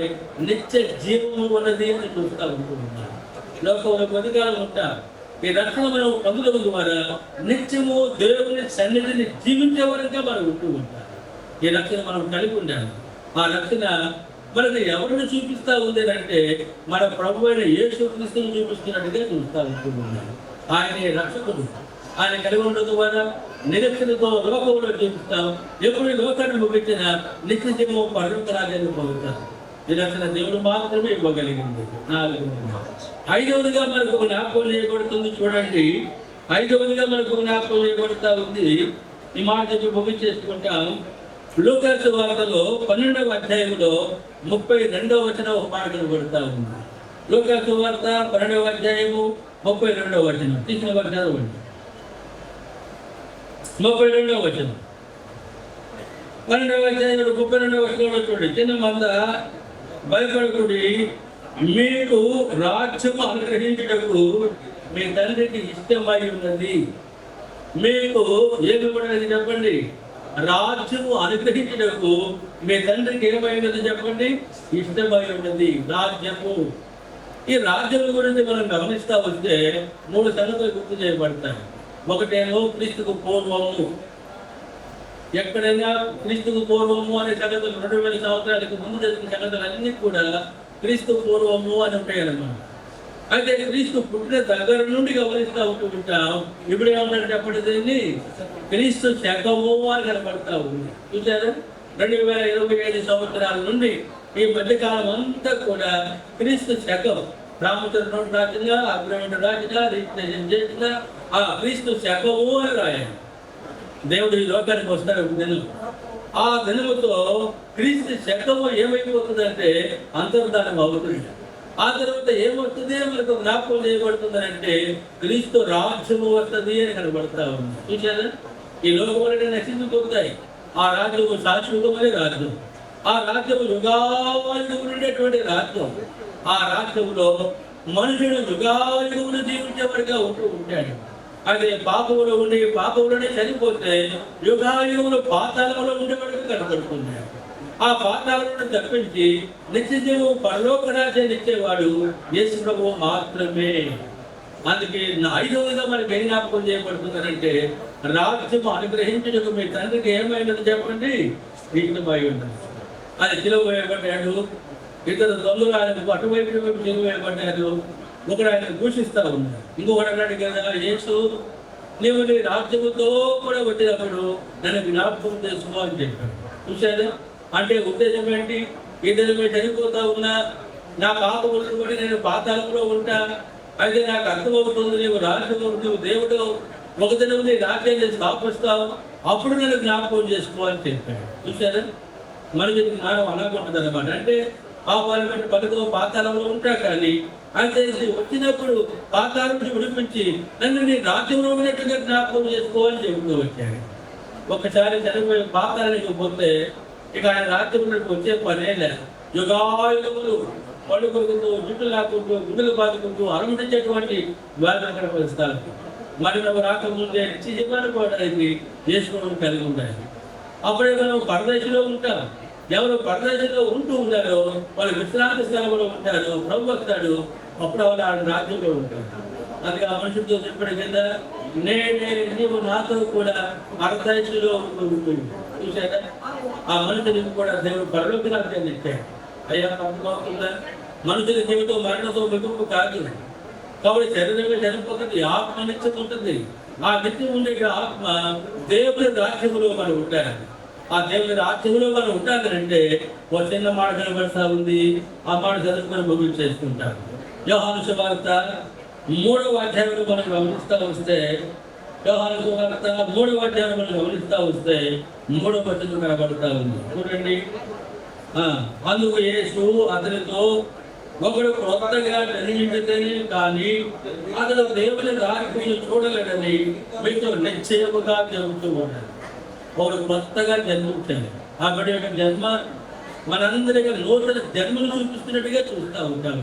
Speaker 3: నిత్య జీవము ఉన్నది అని చూస్తూ ఉంటున్నాం. లోకంలో బతికాలం ఉంటాం. ఈ రక్షణ మనం పొందడం ద్వారా నిత్యము దేవుని సన్నిధిని జీవించే వరకే మనం ఉంటూ ఉంటాం. ఈ రక్షణ మనం కలిగి ఉండాలి. ఆ రక్షణ మనకు ఎవరిని చూపిస్తూ ఉంది అంటే మన ప్రభు అయిన యేసుక్రీస్తుని చూపిస్తున్నట్టుగా చూస్తూ ఉంటున్నాం. ఆయనే రక్షకుడు. ఆయన కలిగి ఉండడం ద్వారా నిరీక్షణతో లోకంలో జీవిస్తాం. ఎప్పుడు లోకాన్ని ముగించిన నిత్య జీవము పర్వతరాజాన్ని పొందుతాం. ఈ రక్షణ దేవుడు మాత్రమే ఇవ్వగలిగింది. 5వదిగా మనకు జ్ఞాపకం చేయబడుతుంది. చూడండి, 5వదిగా మనకు జ్ఞాపకం చేయబడుతూ ఉంది. ఈ మాట చెప్పి ముగించేసుకుంటాం. లూకా సువార్తలో 12వ అధ్యాయంలో 32వ వచనం ఒక మాట కనబడుతూ ఉంది. లూకా సువార్త 12వ అధ్యాయము 32వ వచనం తీసిన వచనం 32వ వచనం 12వ అధ్యాయంలో 32వ వచనంలో చూడండి. చిన్న మంద భయపడకుడి, మీకు రాజ్యము అనుగ్రహించుటకు మీ తండ్రికి ఇష్టమై ఉన్నది. మీకు ఏమి ఉన్నది చెప్పండి? రాజ్యము అనుగ్రహించుటకు మీ తండ్రికి ఏమైనది చెప్పండి? ఇష్టమై ఉన్నది రాజ్యము. ఈ రాజ్యం గురించి మనం గమనిస్తూ వస్తే 3 సంగతులు గుర్తు చేయబడతాయి. ఒకటేమో క్రీస్తుకు పూర్వము. ఎక్కడైనా క్రీస్తుకు పూర్వము అనే సంగతులు 2000 సంవత్సరాలకు ముందు జరిగిన సంగతులు అన్నీ కూడా క్రీస్తు పూర్వము అని ఉంటాయి అన్నమాట. అయితే క్రీస్తు పుట్టిన దగ్గర నుండి గమనిస్తూ ఉంటాం. ఇప్పుడు ఏమన్నా చెప్పండి, క్రీస్తు శకము అని కనబడతా ఉంది. చూసారా? 2025 సంవత్సరాల నుండి ఈ మధ్యకాలం అంతా కూడా క్రీస్తు శకం. రామచంద్రుడు రాసిన, అబ్రహ్మణుడు రాసిన, రిజిస్ట్రేషన్ చేసిన ఆ క్రీస్తు శకము అని రాయాలి. దేవుడు ఈ లోకానికి వస్తాడు దినం. ఆ దినముతో క్రీస్తు శకము ఏమైపోతుందంటే అంతర్ధానం అవుతుంది. ఆ తర్వాత ఏమవుతుంది మనకు జ్ఞాపకం చేయబడుతుందంటే క్రీస్తు రాజ్యము వస్తుంది అని కనబడతా ఉంది. చూసారా? ఈ లోకములనే నశించిపోతాయి. ఆ రాజ్యము శాశ్వతమైన రాజ్యం. ఆ రాజ్యము యుగాయుగములు ఉండేటువంటి రాజ్యం. ఆ రాజ్యంలో మనుషుడు యుగాయుగములు జీవించేవాడిగా ఉంటూ ఉంటాడు. అదే పాపములో ఉండి పాపములోనే చనిపోతే యుగాయుగములు పాతాళంలో ఉండేవాడిగా కనబడుతున్నాడు. ఆ పాతాళములను తప్పించి నిత్య జీవము పరలోక రాజ్యాన్ని ఇచ్చేవాడు యేసు ప్రభువు మాత్రమే. అందుకే 5వదిగా మనకి ఏం జ్ఞాపకం చేయబడుతుందంటే రాజ్యం అనుగ్రహించడానికి మీ తండ్రికి ఏమైనది చెప్పండి, విఘ్నమై ఉన్నది. అది సిలువ వేయబడ్డాడు, ఇద్దరు దొంగలు ఆయన అటువైపు సిలువ వేయబడ్డారు, ఒకడు ఆయన దూషిస్తా ఉన్నారు. ఇంకొకటి అన్నాడు కదా, యేసు నీవు నీ రాజ్యముతో కూడా వచ్చినప్పుడు నన్ను జ్ఞాపకం చేసుకో అని చెప్పాడు. చూశారు అంటే ఉద్దేశం ఏంటి? ఇద్దరు మీరు చనిపోతా ఉన్నా నాకు ఆపవలసి కూడా నేను పాతాళంలో ఉంటా, అయితే నాకు అర్థమవుతుంది నీవు రాజ్యము, నువ్వు దేవుడు, ఒక దినం నీ రాజ్యాన్ని స్థాపిస్తావు, అప్పుడు నన్ను జ్ఞాపకం చేసుకోవాలని చెప్పాడు. చూశారా మనకి జ్ఞానం అలాగుంటుంది అనమాట. అంటే పాపాలు పెట్టి పలుకో పాతాళంలో ఉంటా, కానీ అయితే వచ్చినప్పుడు పాతాళం నుంచి విడిపించి నన్ను నీ రాజ్యంలో ఉన్నట్టుగా జ్ఞాపకం చేసుకోవాలని చెబుతూ వచ్చాడు. ఒకసారి చనిపోయి పాతాళానికి పోతే ఇక ఆయన రాజ్యంలోకి వచ్చే పనే లేదు. యుగాయుగములు పళ్ళు కొడుకుంటూ, జుట్టు లాక్కుంటూ, గుడ్డలు బాదుకుంటూ అనుమతించేటువంటి వారిని అక్కడ వస్తారు. మరి నువ్వు రాకముందే జీవాన్ని పోవడానికి చేసుకోవడం కలిగి ఉండాలి. అప్పుడే మనం పరదేశంలో ఉంటాం. ఎవరు పరదేశంలో ఉంటూ ఉన్నారో వాళ్ళు విశ్రాంతి స్థలంలో ఉంటారు, ప్రభు వస్తాడు, అప్పుడు వాళ్ళు ఆ రాజ్యంలో ఉంటారు. అందుకే ఆ మనుషులతో చెప్పడం కదా, నేనే నీవు నాతో కూడా పరదేశంలో ఉంటుంది. చూసారా ఆ మనుషులకు కూడా దేవుడు పరలోక రాజ్యాన్ని ఇచ్చాడు. అయ్యా అర్థమవుతుందా? మనుషుల జీవితం మరణంతో ముగింపు కాదు. కాబట్టి శరీరంగా చనిపోతుంది, ఆత్మ నిత్యం ఉంటుంది. ఆ నిత్యం ఉండే ఆత్మ దేవుని రాజ్యంలో మనం ఉంటారు. ఆ దేవుని రాజ్యంలో మనం ఉంటానంటే ఒక చిన్న మాట కనబడతా ఉంది, ఆ మాట చదువుకొని ముగింపు చేసుకుంటారు. యోహాను సువార్త 3వ అధ్యాయంలో మనం గమనిస్తూ వస్తే, యోహాను సువార్త 3వ అధ్యాయం మనం గమనిస్తూ వస్తే 3వ వచనం కనబడతా ఉంది. చూడండి, అందుకు యేసు అతనితో, ఒకడు క్రొత్తగా జన్మించితేనే కానీ అతను దేవుని రాజ్యం చూడలేడని మీతో నిశ్చయముగా చెబుతూ ఉన్నాడు. ఒకడు కొత్తగా జన్మించాలి. కాబట్టి యొక్క జన్మ మనందరికీ నూతన జన్మను చూపిస్తున్నట్టుగా చూస్తూ ఉంటాం.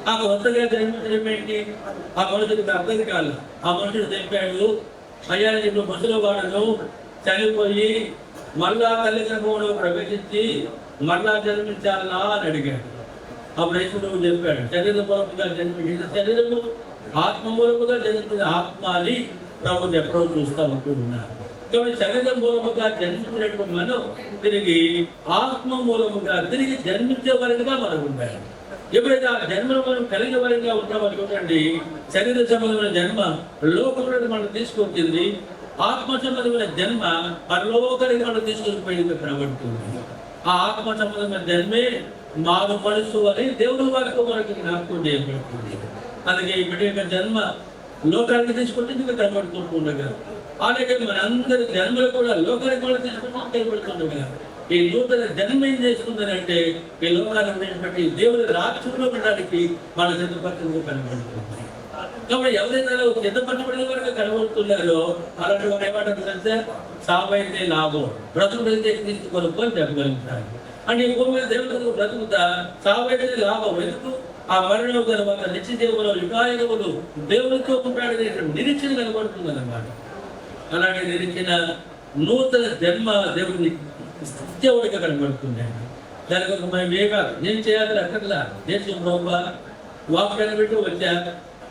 Speaker 3: ఆ కొత్తగా జన్మించడం ఏంటి? ఆ మనుషుడికి అర్థం కాదు. ఆ మనుషుడు చెప్పాడు, అయ్యా ఇప్పుడు ముసలి వాడను చనిపోయి మళ్ళా తల్లిదండ్రులు ప్రవేశించి మళ్ళా జన్మించాలనా అని అడిగాడు. అప్పుడు యేసుడు చెప్పాడు, శరీరపూర్వకంగా జన్మించిన శరీరము, ఆత్మపూర్వకంగా జన్మించిన ఆత్మ అని ప్రభు ఎప్పుడో చూస్తూ ఉంటున్నారు. కాబట్టి శరీరం మూలముగా జన్మించినటువంటి మనం తిరిగి ఆత్మ మూలముగా తిరిగి జన్మించే వరంగా మనం ఉండాలి. ఎప్పుడైతే ఆ జన్మను మనం కలిగిన వరంగా ఉంటామనుకోండి, శరీర సంబంధమైన జన్మ లోకంలో మనం తీసుకొచ్చింది, ఆత్మ సంబంధమైన జన్మ పరలోకానికి మనం తీసుకొని పోయింది కనబడుతుంది. ఆ ఆత్మ సంబంధమైన జన్మే మారు మనసు అని దేవుడు వారికి మనకి జ్ఞాపకం చేయబడుతుంది. అందుకే ఇప్పుడు యొక్క జన్మ లోకానికి తీసుకుంటే ఇంకా కనబడుతుండగా, అలాగే మనందరి జన్మలు కూడా లోకానికి కూడా తీసుకుంటే కనబడుతుండగా, ఈ నూతన జన్మ ఏం చేసుకుందనంటే ఈ లోకాన్ని బట్టి దేవుని రాజ్యంలో ఉండడానికి మన సిద్ధపరచంగా కనబడుతుంది. కాబట్టి ఎవరైనా సిద్ధపరచబడిన వరకు కనబడుతున్నారో అలాంటి వారు ఏమంటారు తెలుసా? సావైతే లాభం, బ్రతుకుడైతే తీసుకొనుకో అని చెప్పగలుగుతారు. అంటే ఈ భూమి మీద దేవుడు బ్రతుకుతా సావైతే లాభం. ఎందుకు? ఆ మరణం తర్వాత నిత్య జీవులు యుగాయుగములు దేవునితో ఉంటాడనే నిరీక్షణ కనబడుతుంది అన్నమాట. అలాగే నిరీక్షణ నూతన జన్మ దేవుడిని ఇచ్చేవాడిగా కనబడుతుంది. దానికి ఒక మనం ఏం చేయాలి అక్కర్లా, దేశం బ్రహ్మ వాక్యాన్ని పెట్టి వచ్చా,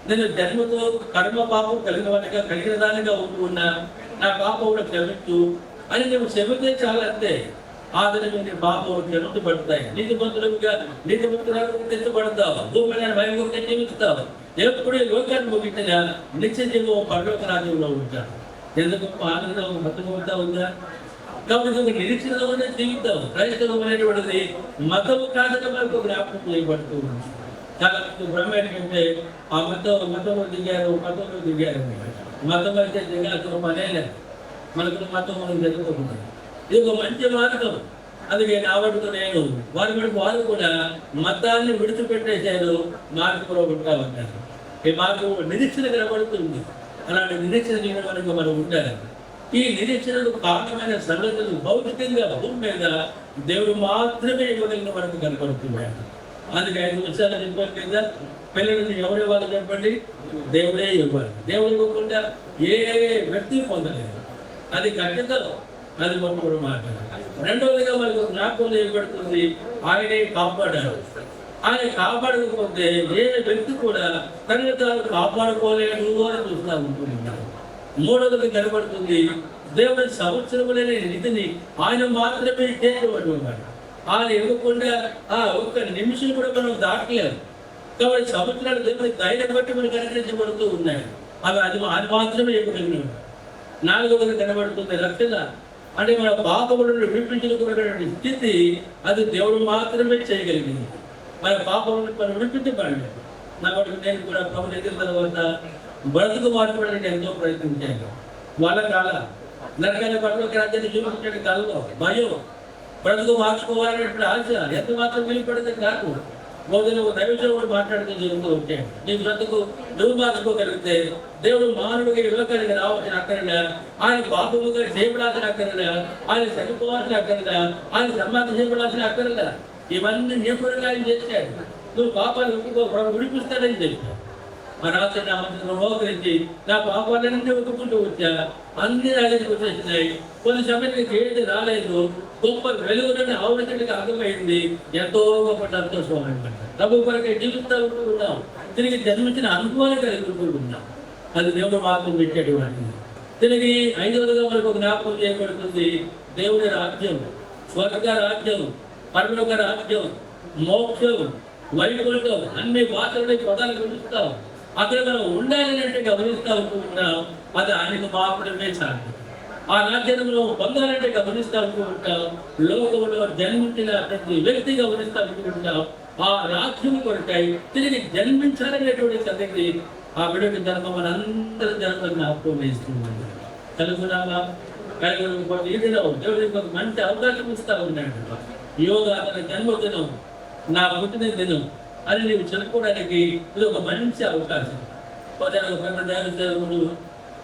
Speaker 3: నేను జన్మతో కర్మ పాపం కలిగిన వాడిగా కలిగిన దానిగా ఉంటూ ఉన్నా, నా పాపం కూడా క్షమించు అని నువ్వు క్షమితే చాలా అంతే. ఆదరణ నీ పాపం క్షమించబడతాయి. నీతిమంతులుగా నీతిమంతులకు తెచ్చబడతావు, భూమి వైభవంగా జీవిస్తావు. ఎప్పుడు లోకాన్ని ముగించిన నిత్య జీవం పరలోక రాజ్యంలో ఉంటాడు. ఎందుకు ఆనందం మతమవుతా ఉందా? కాబట్టి నిరీక్షణలోనే జీవితం. క్రైస్తవం అనేటువంటిది మతము కాదని మనకు జ్ఞాపకం చేయబడుతూ ఉంది. చాలా భ్రమ ఏంటంటే ఆ మతంలో దిగారు, మతంలో దిగారు. మతం అయితే దిగాల్సిన పనే లేదు. మనకు మతం మనం జరుగుతుంది. ఇది ఒక మంచి మార్గం. అందుకే కాబట్టి నేను వారు కూడా మతాన్ని విడిచిపెట్టేశారు, మార్గంలో ఉంటా ఉంటారు. ఈ మార్గం నిరీక్షణ కనబడుతుంది. అలాంటి నిరీక్షణ వరకు మనం ఉండాలి. ఈ నిరీక్షణకు కారణమైన సంగతులు భౌతికంగా భూమి మీద దేవుడు మాత్రమే ఇవ్వగలిగిన వరకు కనపడుతున్నాడు. అందుకే 5 విషయాలు చెప్పారు కదా, పిల్లలని ఎవరు ఇవ్వాలి చెప్పండి? దేవుడే ఇవ్వాలి. దేవుడు ఇవ్వకుండా ఏ వ్యక్తి పొందలేదు. అది కట్టెతలో, అది మొత్తం మాట. రెండవదిగా మనకు జ్ఞాపకం చేయబడుతుంది, ఆయనే కాపాడాడు. ఆయన కాపాడకపోతే ఏ వ్యక్తి కూడా తనని తాను కాపాడుకోలేడు అని చూస్తూ ఉంటున్నాడు. మూడవది కనబడుతుంది, దేవుడి సంవత్సరములనే నిధిని ఆయన మాత్రమే చేసేవాడు. ఆయన ఇవ్వకుండా ఒక్క నిమిషం కూడా మనం దాటలేదు. కాబట్టి సంవత్సరాలు దేవుడి ధైర్యం బట్టి మనకు అనుగ్రహించబడుతూ ఉన్నాయి. అది మాత్రమే ఇవ్వగలిగినాడు. నాలుగవది కనబడుతుంది రక్షణ, అంటే మన పాపములను విడిపించుకున్నటువంటి స్థితి అది దేవుడు మాత్రమే చేయగలిగింది. మన పాపములను మనం విడిపించబడలేదు. కాబట్టి నేను కూడా ప్రభు ఎదిగిన తర్వాత బ్రతుకు మార్చడానికి ఎంతో ప్రయత్నించాను. వాళ్ళ కాల నరకాల పట్ల రాజ్యాన్ని చూపించే కాలంలో భయం, బ్రతుకు మార్చుకోవాలనేటువంటి ఆశ ఎంత మాత్రం వెళ్ళిపడితే కాదు. రోజులు దైవజనుడు మాట్లాడుతూ జరుగుతూ ఉంటాడు. నీ బ్రతుకు నువ్వు మార్చుకోగలిగితే దేవుడు మానవుడిగా ఇవ్వగలిగిన రావాల్సిన అక్కరగా, ఆయన పాపముగా చేయబడాల్సిన అక్కరగా, ఆయన చనిపోవాల్సిన అక్కరగా, ఆయన సమాధి చేయబడాల్సిన అక్కరగా, ఇవన్నీ నిపుణంగా ఆయన చేశాడు. నువ్వు పాపాలు విడిపిస్తాడని చెప్పాడు. మా రాత్రి నా మనసును మోకరించి నా పాపాలన్నీ ఒప్పుకుంటూ వచ్చా, అన్ని రాజులకు వచ్చేసినాయి. కొన్ని సమయానికి ఏది రాలేదు, గొప్ప వెలుగులని ఆవరించడానికి అర్థమైంది. ఎంతో గొప్ప సంతోషం అనమాట. డబ్బు కొరకే జీవిస్తూ ఉంటున్నాం, తిరిగి జన్మించిన అనుభవాన్ని కలిగి ఉంటున్నాం. అది దేవుడు మార్గం పెట్టేటువంటిది. తిరిగి ఐదవదిగా మనకు జ్ఞాపకం చేయబడుతుంది దేవుడి రాజ్యం, స్వర్గ రాజ్యం, పరలోక రాజ్యం, మోక్షం, వైకుంఠం, అన్ని భాషలని పదాలు గమనిస్తాం. అక్కడ మనం ఉండాలంటే గమనిస్తూ ఉంటున్నాం. అది ఆయనకు మాత్రమే సాధ్యం. ఆ రాజ్యంలో పొందాలంటే గమనిస్తూ ఉంటాం. లోకంలో జన్మించిన ప్రతి వ్యక్తి గమనిస్తూ ఉంటాం. ఆ రాజ్యం కొరకై తిరిగి జన్మించాలనేటువంటి సంగతి ఆ విడుదల జన్మ మనందరి జన్మ జ్ఞాపకం వేస్తుంది. కలుగునామా కలుగులో దేవుడికి ఒక మంచి అవకాశం ఇస్తూ ఉన్నాడు. యోగా తన జన్మదినం, నా పుట్టిన దినం అని నీవు చెప్పుకోవడానికి ఇది ఒక మంచి అవకాశం.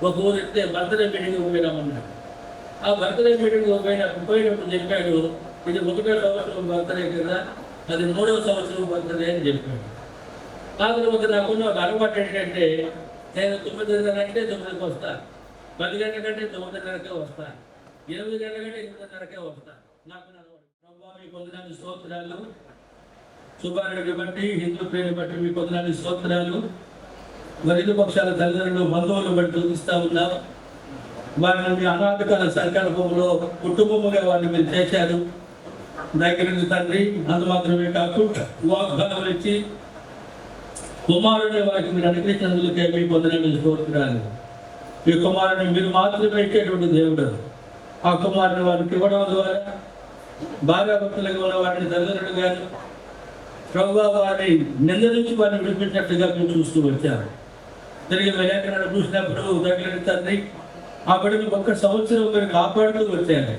Speaker 3: ఒక ఊరు ఇస్తే బర్త్డే మీటింగ్ పోయినామన్నాడు. ఆ బర్త్డే మీటింగ్ పోయినప్పుడు చెప్పాడు, ఇది 1వ సంవత్సరం బర్త్డే కదా, అది 3వ సంవత్సరం బర్త్డే అని చెప్పాడు. ఆ తర్వాత నాకున్న ఒక అలవాటు ఏంటంటే, నేను 9:30 9కి వస్తా, 10 గంటల కంటే 9:30కే వస్తా, 8 గంటల కంటే 8:30కే వస్తా. నాకు మీకు వందనాలు స్తోత్రాలు. సుబ్బారెడ్డి బట్టి, హిందూ ప్రేమ బట్టి మీకు వందనాలు స్తోత్రాలు. మరి ఇరు పక్షాల తల్లిదండ్రులు, బంధువులు బట్టి చూపిస్తూ ఉన్నాం. వారిని మీ అనాథకాల సంకల్పంలో కుటుంబముగా వారిని మీరు చేశారు. దగ్గర తండ్రి, అందు మాత్రమే కాకుండా వాగ్దానం ఇచ్చి కుమారుని వారికి మీరు అనుగ్రహించినందుకే మీకు వందనాలు స్తోత్రాలు. ఈ కుమారుని మీరు మాత్రమే ఇచ్చేటువంటి దేవుడు. ఆ కుమారుని వారికి ఇవ్వడం ద్వారా బాగా భక్తులుగా ఉన్న వారిని తల్లిదండ్రులు గారు ప్రభువా వారి నింద నుంచి వారిని విడిపించినట్టుగా మీరు చూస్తూ వచ్చారు. తిరిగి విలేకరులను చూసినప్పుడు దగ్గర తండ్రి, ఆ బిడ్డను 1 సంవత్సరం మీరు కాపాడుతూ వచ్చారు.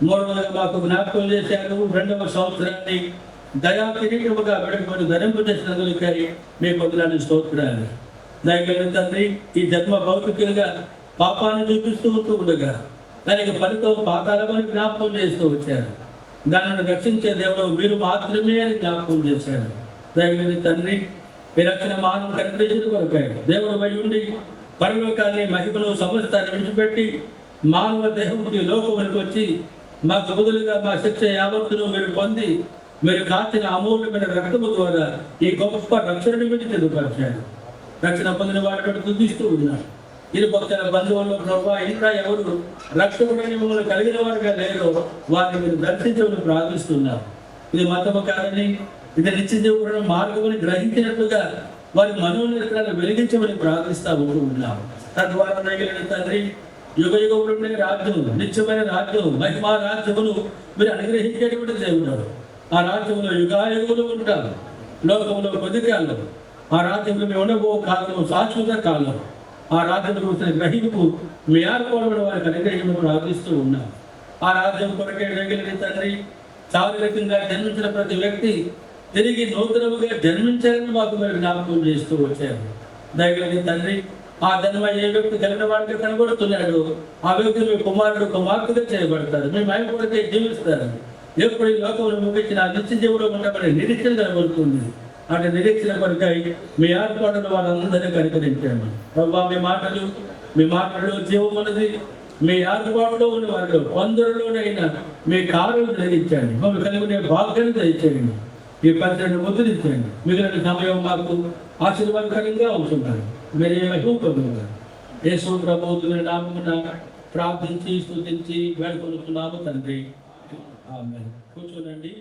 Speaker 3: 3వదిగా మాకు జ్ఞాపకం చేశారు. 2వ సంవత్సరాన్ని దయా కిరీటముగా బిడ్డకు మీరు ధరింపజేసినందుకై మీకు వందనాలు స్తోత్రాలు. దగ్గర తండ్రి, ఈ జన్మ భౌతికంగా పాపాన్ని చూపిస్తూ ఉండగా దానికి ఫలితం పాతాళమని జ్ఞాపకం చేస్తూ వచ్చారు. దానిని రక్షించే దేవుడు మీరు మాత్రమే అని జ్ఞాపకం చేశారు. దయచేసి తండ్రి, మీ రక్షణ మానవ కనిపించిన కొరకాయి దేవుడు వై ఉండి పరలోకాన్ని మహిమను సమస్తాన్ని విడిచిపెట్టి మానవ దేహంకి లోకమునికి వచ్చి మాకు బదులుగా మా శిక్ష యావత్తును మీరు పొంది మీరు కాచిన అమూల్యమైన రక్తము ద్వారా ఈ గొప్ప రక్షణను మీరు తెలుపరిచారు. రక్షణ పొందిన వారి బట్టి తుదిస్తూ ఉన్నారు. ఇరు పక్షాల బంధువుల్లో ప్రభావ ఇంకా ఎవరు రక్షకుడని మిమ్మల్ని కలిగిన వారుగా లేరో వారిని మీరు దర్శించమని ప్రార్థిస్తున్నారు. ఇది మతము కాదని, ఇది నిత్య జీవన మార్గమని గ్రహించినట్లుగా వారి మనోనేత్రాలను వెలిగించమని ప్రార్థిస్తూ ఉన్నాము. తద్వారా నగిలిన తండ్రి, యుగ యుగములుండే రాజ్యం, నిత్యమైన రాజ్యం, మహిమా రాజ్యమును మీరు అనుగ్రహించేటువంటి దేవుడు. ఆ రాజ్యంలో యుగాయుగములు ఉంటారు. లోకంలో కొద్ది కాలం, ఆ రాజ్యంలో మేము ఉండబో కాలం శాశ్వత కాలం. ఆ రాజ్యం గురించిన గ్రహింపు మీ ఆడుకోవడం వారికి అనుగ్రహించమని ప్రార్థిస్తూ ఉన్నాం. ఆ రాజ్యం కొరకే వెంగిలిన తండ్రి, శారీరకంగా జన్మించిన ప్రతి వ్యక్తి తిరిగి నూతనముగా జన్మించాలని మాకు మీరు జ్ఞాపకం చేస్తూ వచ్చారు. దయగలిగిన తండ్రి, ఆ జన్మ ఏ వ్యక్తి కలిగిన వాడికి కనబడుతున్నాడు, ఆ వ్యక్తి మీ కుమారుడు కుమార్తెగా చేయబడతారు. మీ మైం కొరకే జీవిస్తారు. ఎప్పుడు ఈ లోకంలో ముగించిన నిత్య జీవుడు ఉండబడే నిరీక్షణ కనబడుతుంది. అంటే నిరీక్షణ కొరకై మీ ఆడుకోవడం వాళ్ళందరినీ కనికరించాము. ప్రభావ మీ మాటలు జీవమున్నది. మీ ఆడుకోవడంలో ఉన్న వారిలో కొందరిలోనైనా మీ కార్యం జరిగించండి. మమ్మల్ని కలిగిన భాగ్యాన్ని దయచేయండి. ఈ 12 ముద్దులు ఇచ్చేయండి. మిగిలిన సమయం మాకు ఆశీర్వాదకరంగా ఉంటున్నారు. మీరే మహిమ పొందుతున్నారు. యేసు ప్రభువుని నామమున ప్రార్థించి స్తుతించి వేడుకొనుచున్నాము తండ్రి. ఆమేన్. కూర్చోనండి.